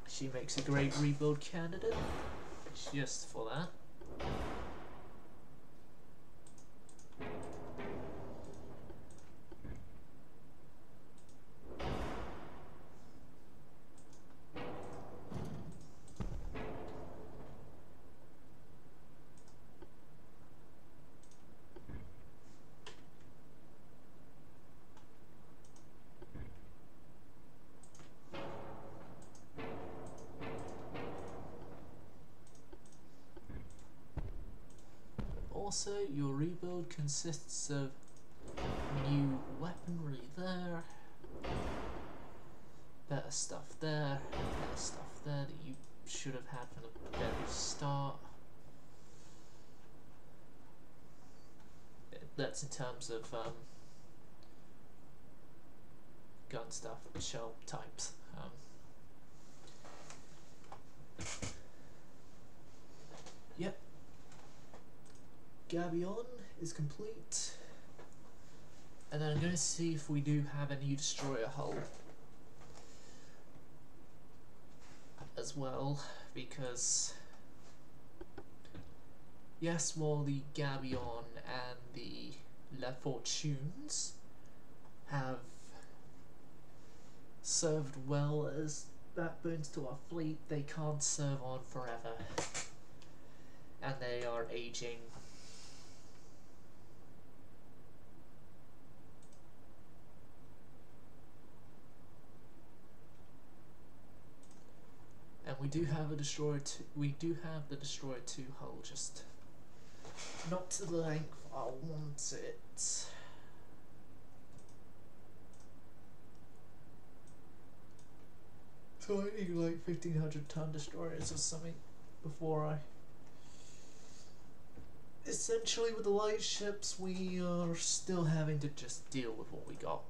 she makes a great rebuild candidate just for that. Also, your rebuild consists of new weaponry there, better stuff there, better stuff there that you should have had from the very start. That's in terms of gun stuff, shell types. Yep. Gabion is complete, and then I'm going to see if we do have a new destroyer hull as well, because yes, while the Gabion and the La Fortunes have served well as backbones to our fleet, they can't serve on forever, and they are aging. And We do have a destroyer. We do have the destroyer 2 hull, just not to the length I want it. So I need like 1,500-ton destroyers or something before I. Essentially, with the light ships, we are still having to just deal with what we got.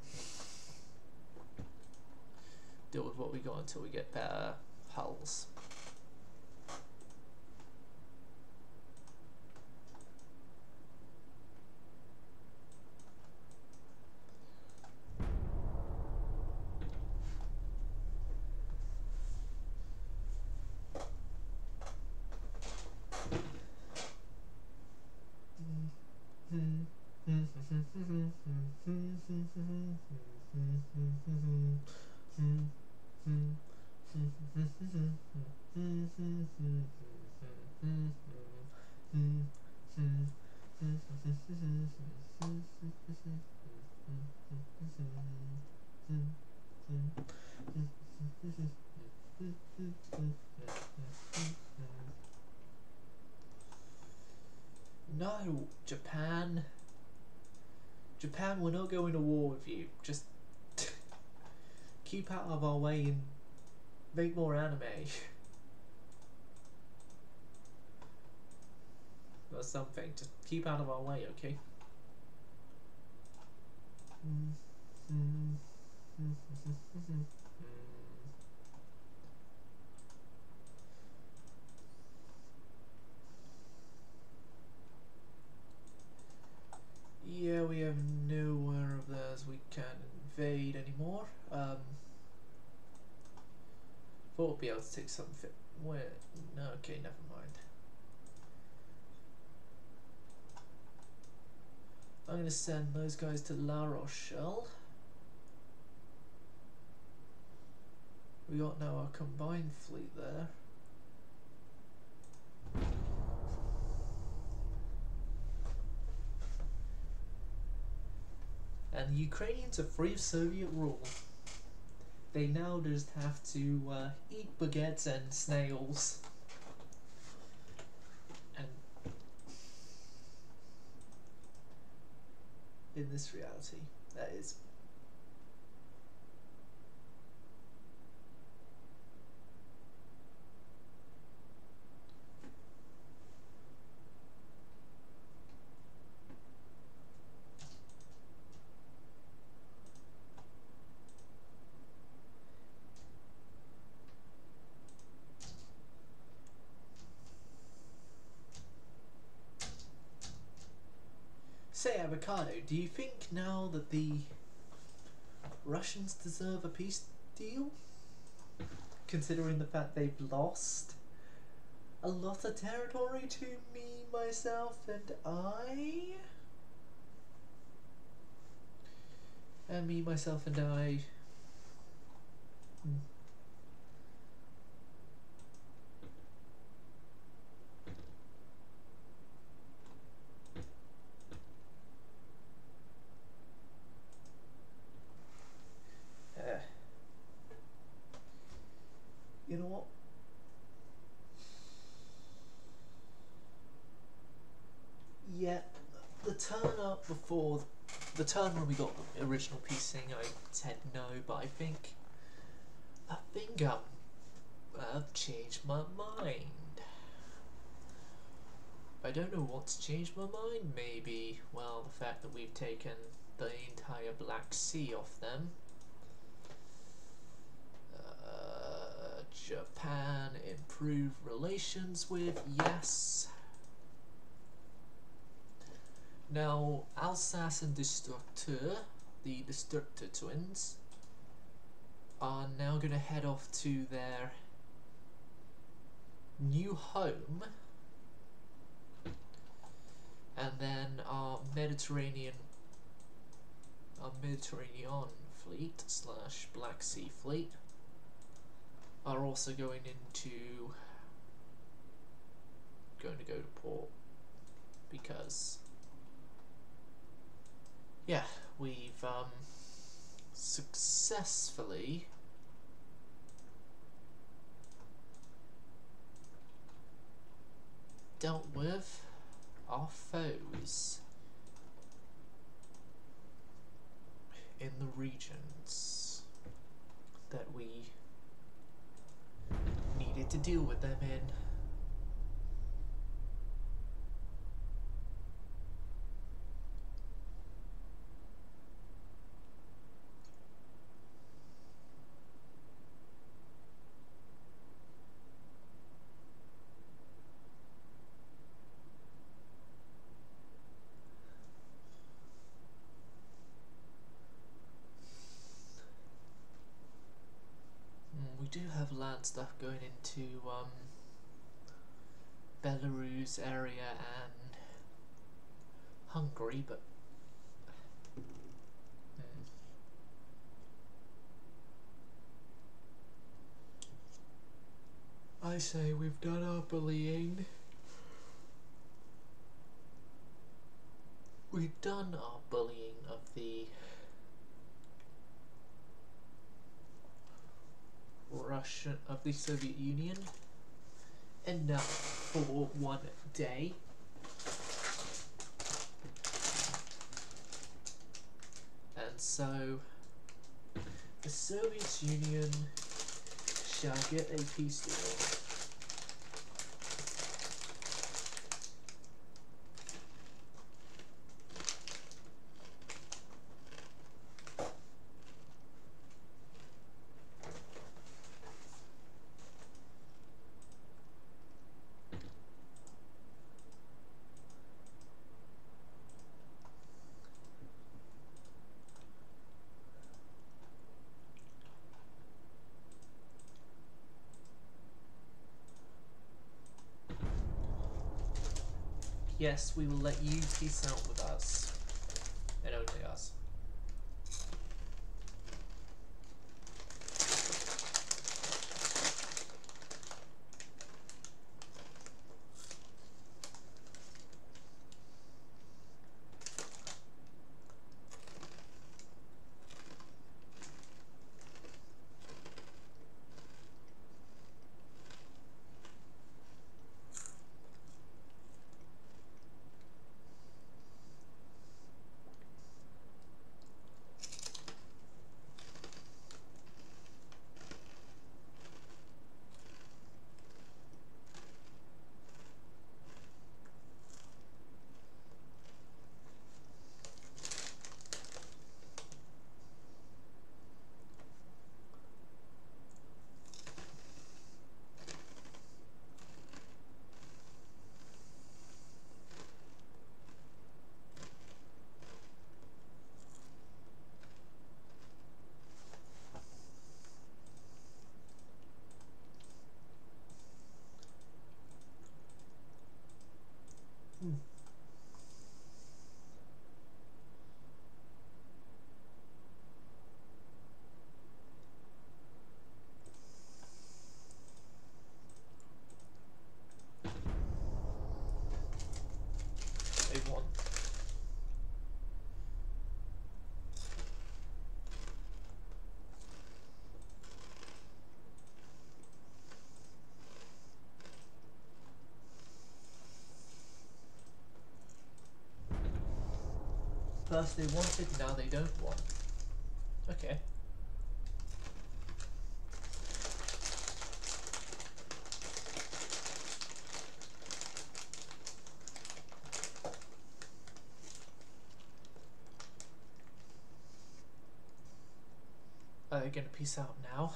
Deal with what we got until we get better hulls. No, Japan. Japan, we're not going to war with you. Just keep out of our way and make more anime. Or something. Just keep out of our way, okay? Yeah, we have nowhere of theirs we can invade anymore. Thought we'd be able to take something. Where? No, okay, never mind. I'm gonna send those guys to La Rochelle. We got now our combined fleet there. And the Ukrainians are free of Soviet rule. They now just have to eat baguettes and snails. And in this reality, that is. Say, Avocado, do you think now that the Russians deserve a peace deal? Considering the fact they've lost a lot of territory to me, myself, and I? And me, myself, and I. You know what? Yeah, the turn up before the turn when we got the original piecing, I said no, but I think I've changed my mind. I don't know what's changed my mind. Maybe, well, the fact that we've taken the entire Black Sea off them. Japan improve relations with, yes. Now, Alsace and Destructeur, the Destructor twins, are now going to head off to their new home, and then our Mediterranean fleet / Black Sea fleet are also going to go to port, because yeah, we've successfully dealt with our foes in the regions that we needed to deal with them in. We do have land stuff going into Belarus area and Hungary, but I say we've done our bullying. We've done our bullying of the Soviet Union, enough for one day. And so the Soviet Union shall get a peace deal. Yes, we will let you peace out with us, and only us. They want. First they wanted, now they don't want. Okay. Are they gonna peace out now?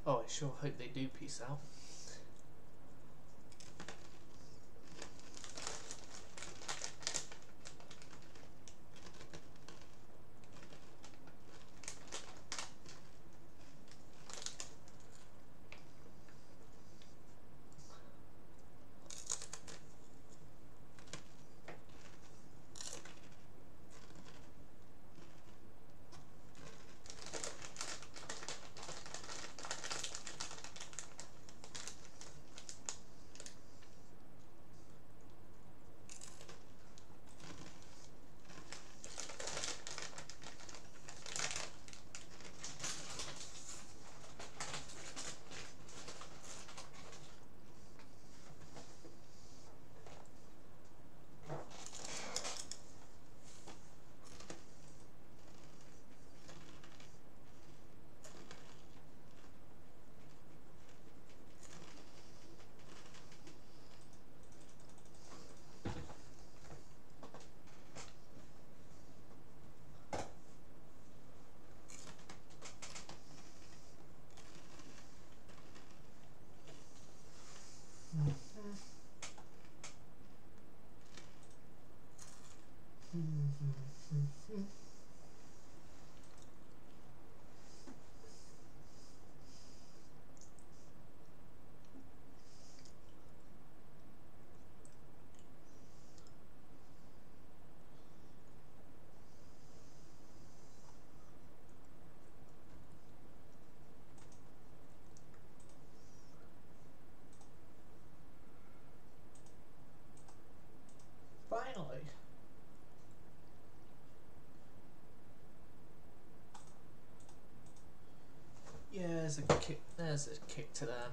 Oh, I sure hope they do peace out. Finally. Yeah, there's a kick to them.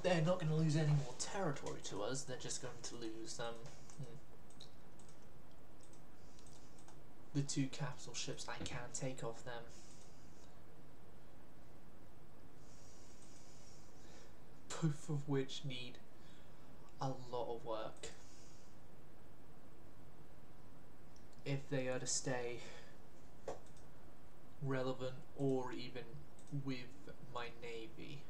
They're not going to lose any more territory to us, they're just going to lose the 2 capital ships I can take off them. Both of which need a lot of work if they are to stay relevant or even with my navy.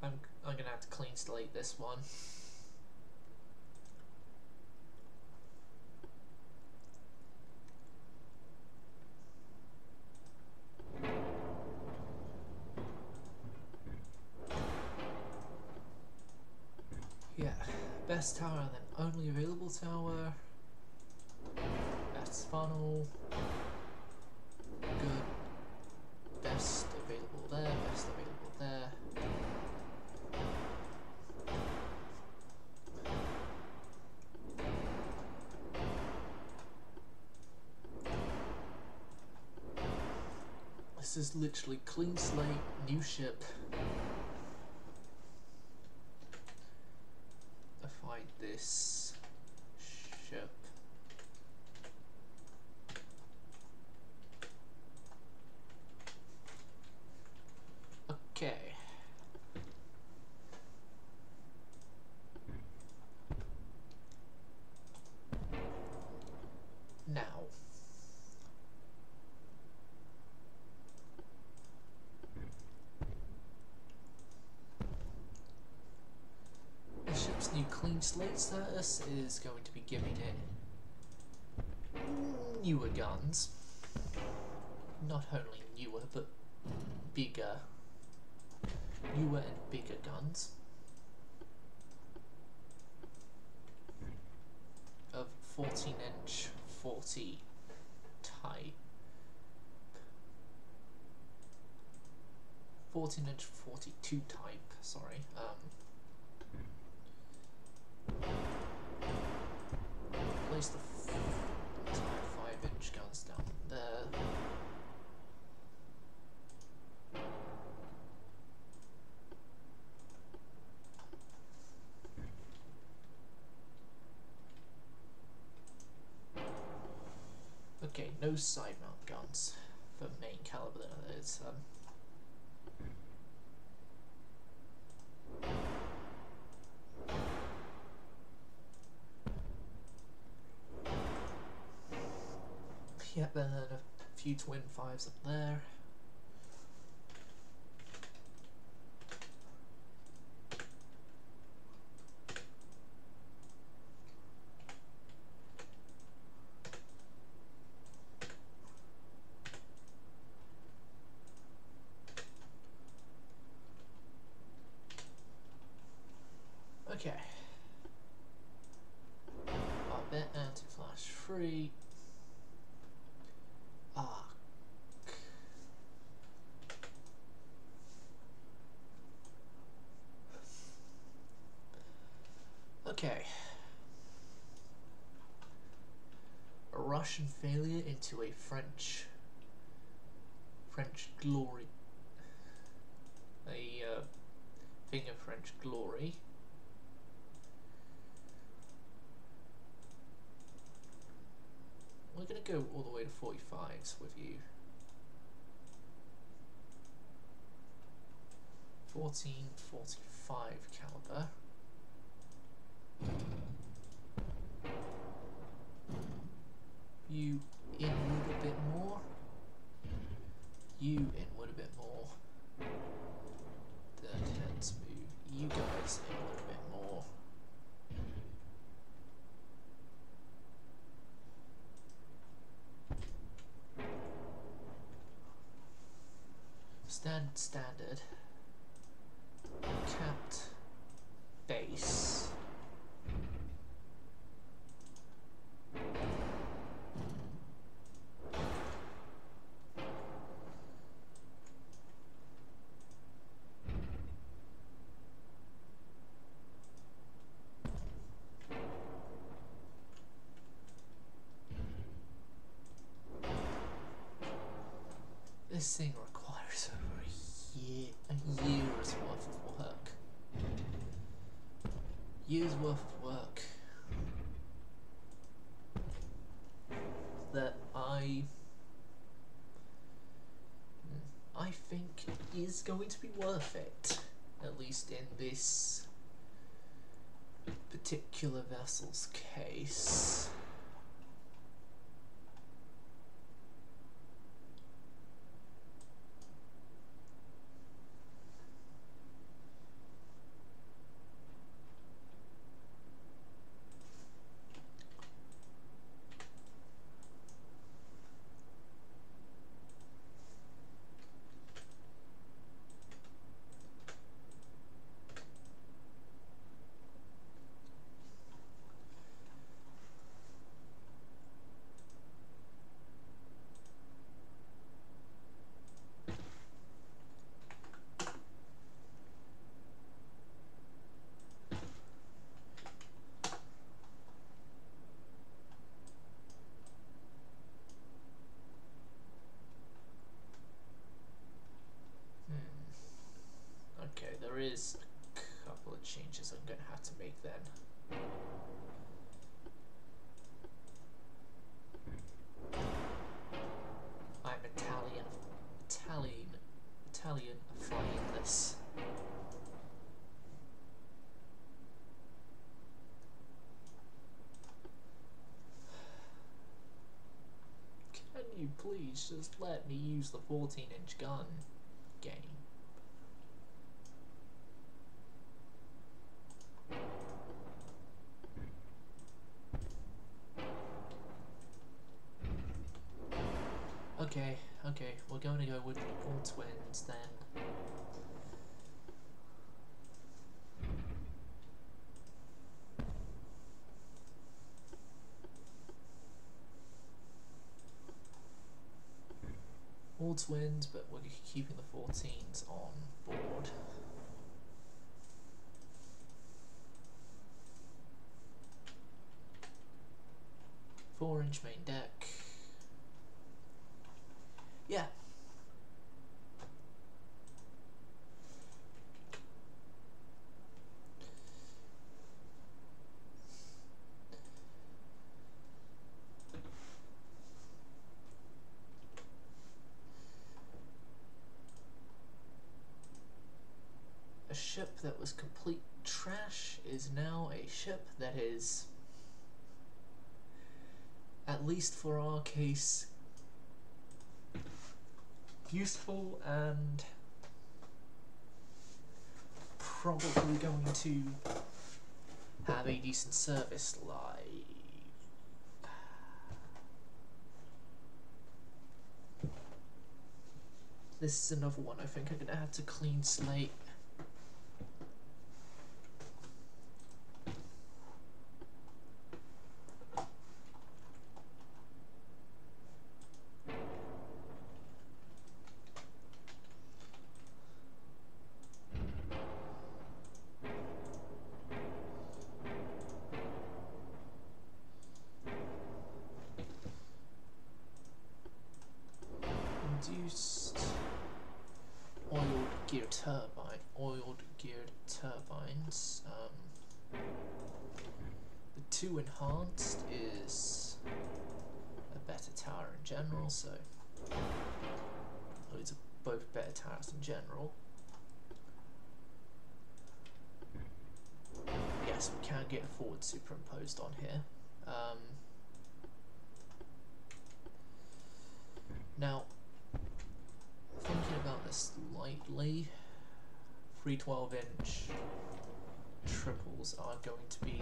I'm gonna have to clean slate this one. Yeah, best tower and then only available tower. Best funnel. Good. Best available there, best available there. This is literally clean slate, new ship. Find this ship. Okay. Now. The ship's new clean slate status is going to be giving it newer guns. Not only newer, but bigger. Newer and bigger guns. Of 14-inch 40 type. 14-inch 42 type, sorry. Place the 5-inch guns down there. Okay, no side mount guns for main caliber, that is. Yeah, then a few twin 5s up there. Okay. Bit anti-flash free. Okay. A Russian failure into a French glory. A thing of French glory. We're going to go all the way to 45s with you. 1445 caliber. Standard. Capped base. This thing requires over a year's worth of work. Years worth of work that I think is going to be worth it, at least in this particular vessel's case. Okay, there is a couple of changes I'm going to have to make then. I'm Italian flying this. Can you please just let me use the 14-inch gun, game? Okay, we're going to go with all twins then. All twins, but we're keeping the 14s on board. Four-inch main deck. Yeah. A ship that was complete trash is now a ship that is, at least for our case, useful and probably going to have a decent service life. This is another one I think I'm gonna have to clean slate. Induced oiled geared turbines. The 2 enhanced is a better tower in general, so those are both better towers in general. Yes, we can get a forward superimposed on here. Now, thinking about this lightly, 3 12-inch triples are going to be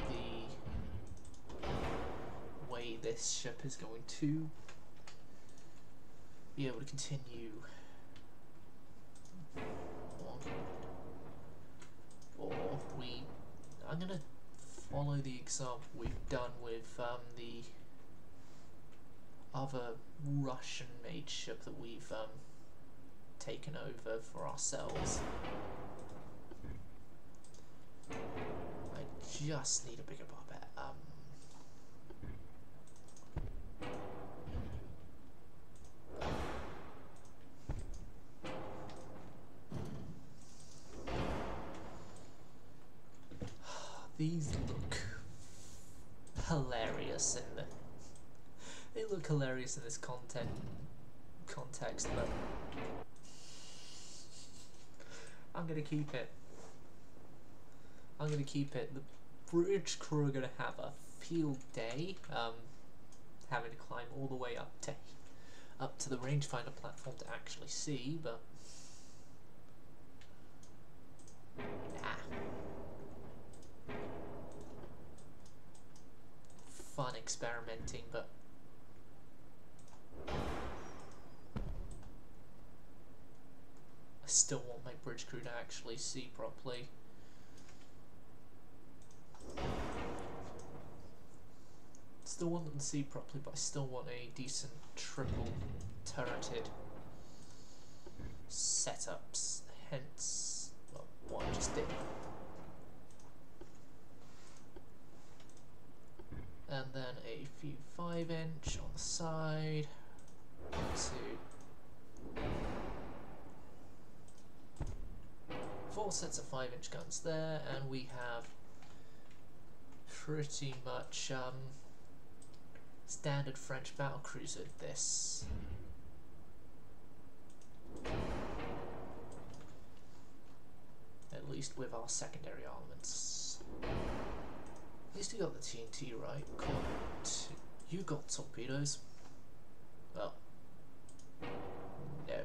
the way this ship is going to be able to continue follow the example we've done with the other Russian-made ship that we've taken over for ourselves. I just need a bigger barbette. These look hilarious in the. They look hilarious in this context, but I'm gonna keep it. I'm gonna keep it. The bridge crew are gonna have a field day, having to climb all the way up to the rangefinder platform to actually see, but nah. Fun experimenting, but I still want my bridge crew to actually see properly. Still want them to see properly, but I still want a decent triple turreted setups, hence what I just did. And then a few 5-inch on the side, 4 sets of 5-inch guns there, and we have pretty much standard French battlecruiser this. At least with our secondary armaments. At least you got the TNT right. Cool. You got torpedoes. Well, no.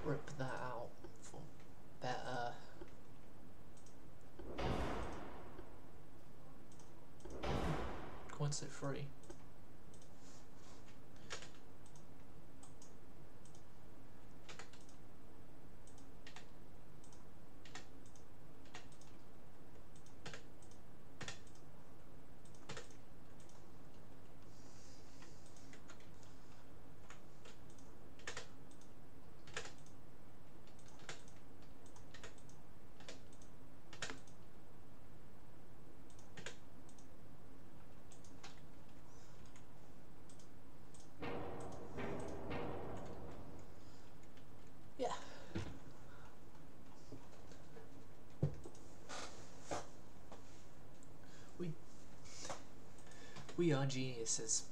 Rip that out for better. Coin so free. We are geniuses.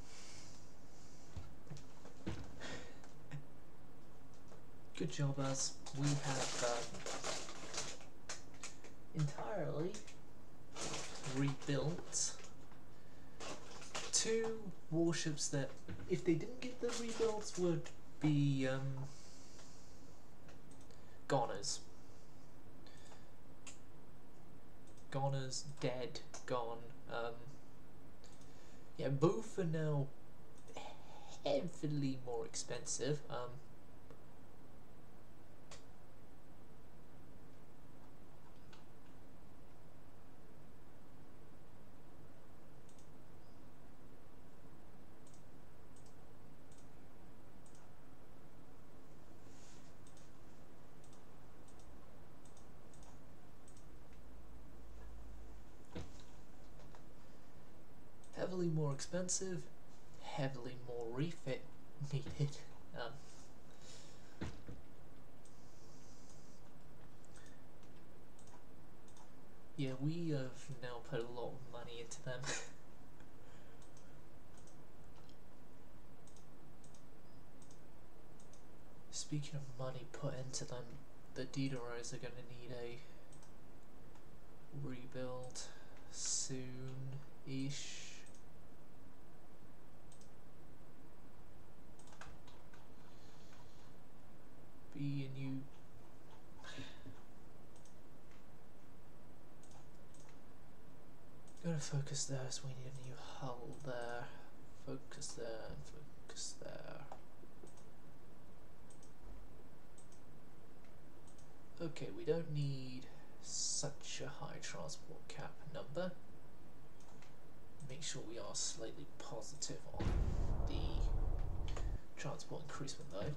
Good job, us. We have entirely rebuilt 2 warships that, if they didn't get the rebuilds, would be goners. Goners, dead, gone. Yeah, both are now heavily more expensive. Heavily more expensive, heavily more refit needed. Yeah, we have now put a lot of money into them. Speaking of money put into them, the Diderots are going to need a rebuild soon-ish. Be a new. Gotta focus there, so we need a new hull there. Focus there, and focus there. Okay, we don't need such a high transport cap number. Make sure we are slightly positive on the transport increasement though.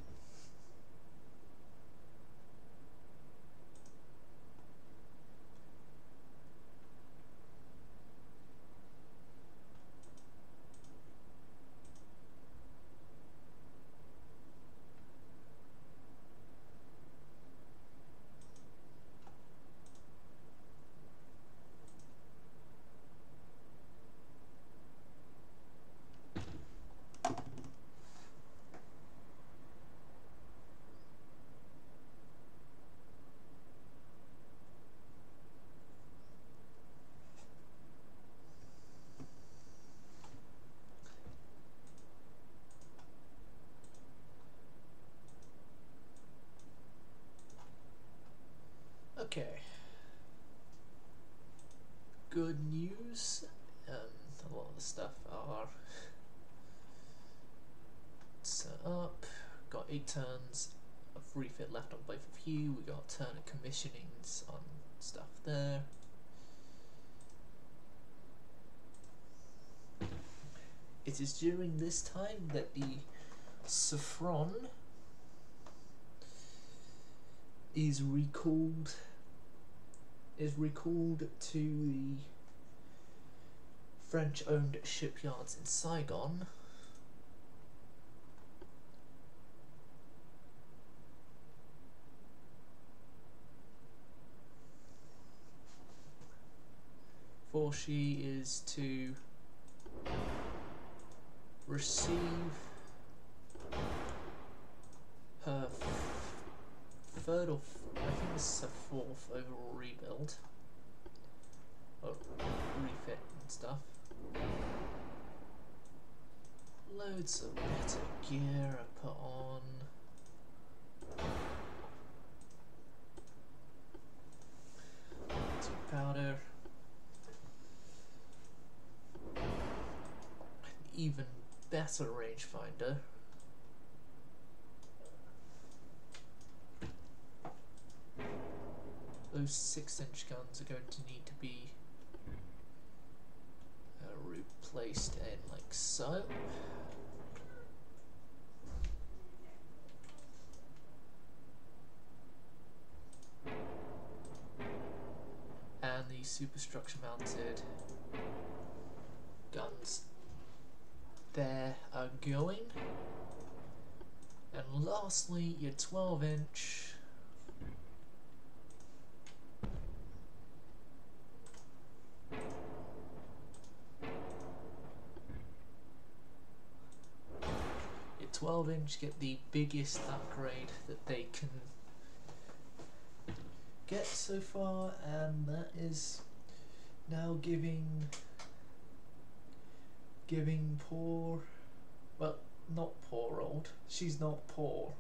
Okay. Good news. A lot of the stuff are set up. Got 8 turns of refit left on both of you. We got a turn of commissionings on stuff there. It is during this time that the Saffron is recalled to the French-owned shipyards in Saigon. For she is to receive her third or I think this is her 4th overall rebuild or refit and stuff. Loads of better gear are put on. Powder. An even better rangefinder. Those 6-inch guns are going to need to be replaced in like so. And the superstructure mounted guns there are going. And lastly, your 12-inch get the biggest upgrade that they can get so far, and that is now giving poor, well, not poor old, she's not poor,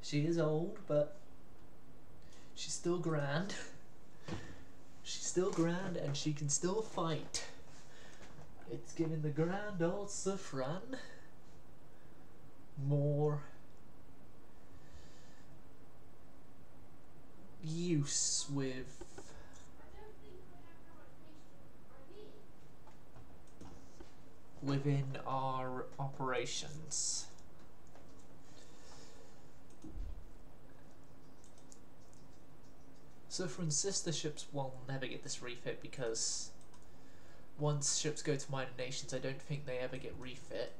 she is old, but she's still grand. She's still grand and she can still fight. It's giving the grand old Saffron more use within our operations. Saffron's sister ships will never get this refit because once ships go to minor nations, I don't think they ever get refit.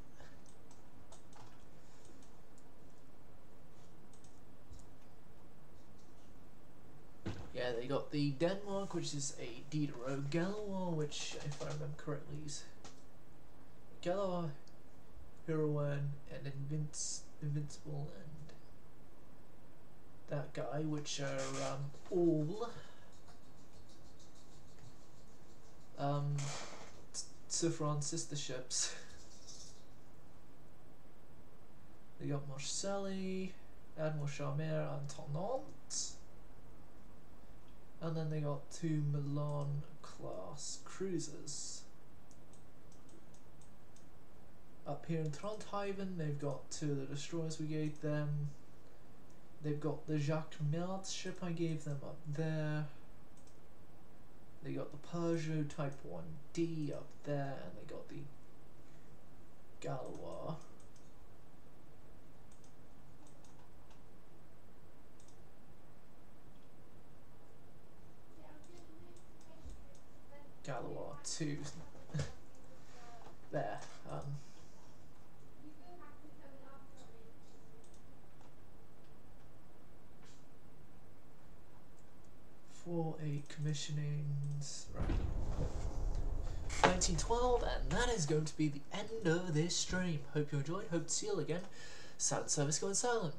Yeah, they got the Denmark, which is a Diderot Galois, which, if I remember correctly, is Galois, Heroine, and Invincible, and that guy, which are all Saffron sister ships. They got Marcelli, Admiral Charmer, Antonant. And then they got 2 Milan class cruisers. Up here in Trondheim, they've got 2 of the destroyers we gave them. They've got the Jacques Mills ship I gave them up there. They got the Peugeot Type 1D up there, and they got the Galois. Galois 2. There. For a commissionings, right. 1912, and that is going to be the end of this stream. Hope you enjoyed. Hope to see you all again. Silent service going silent.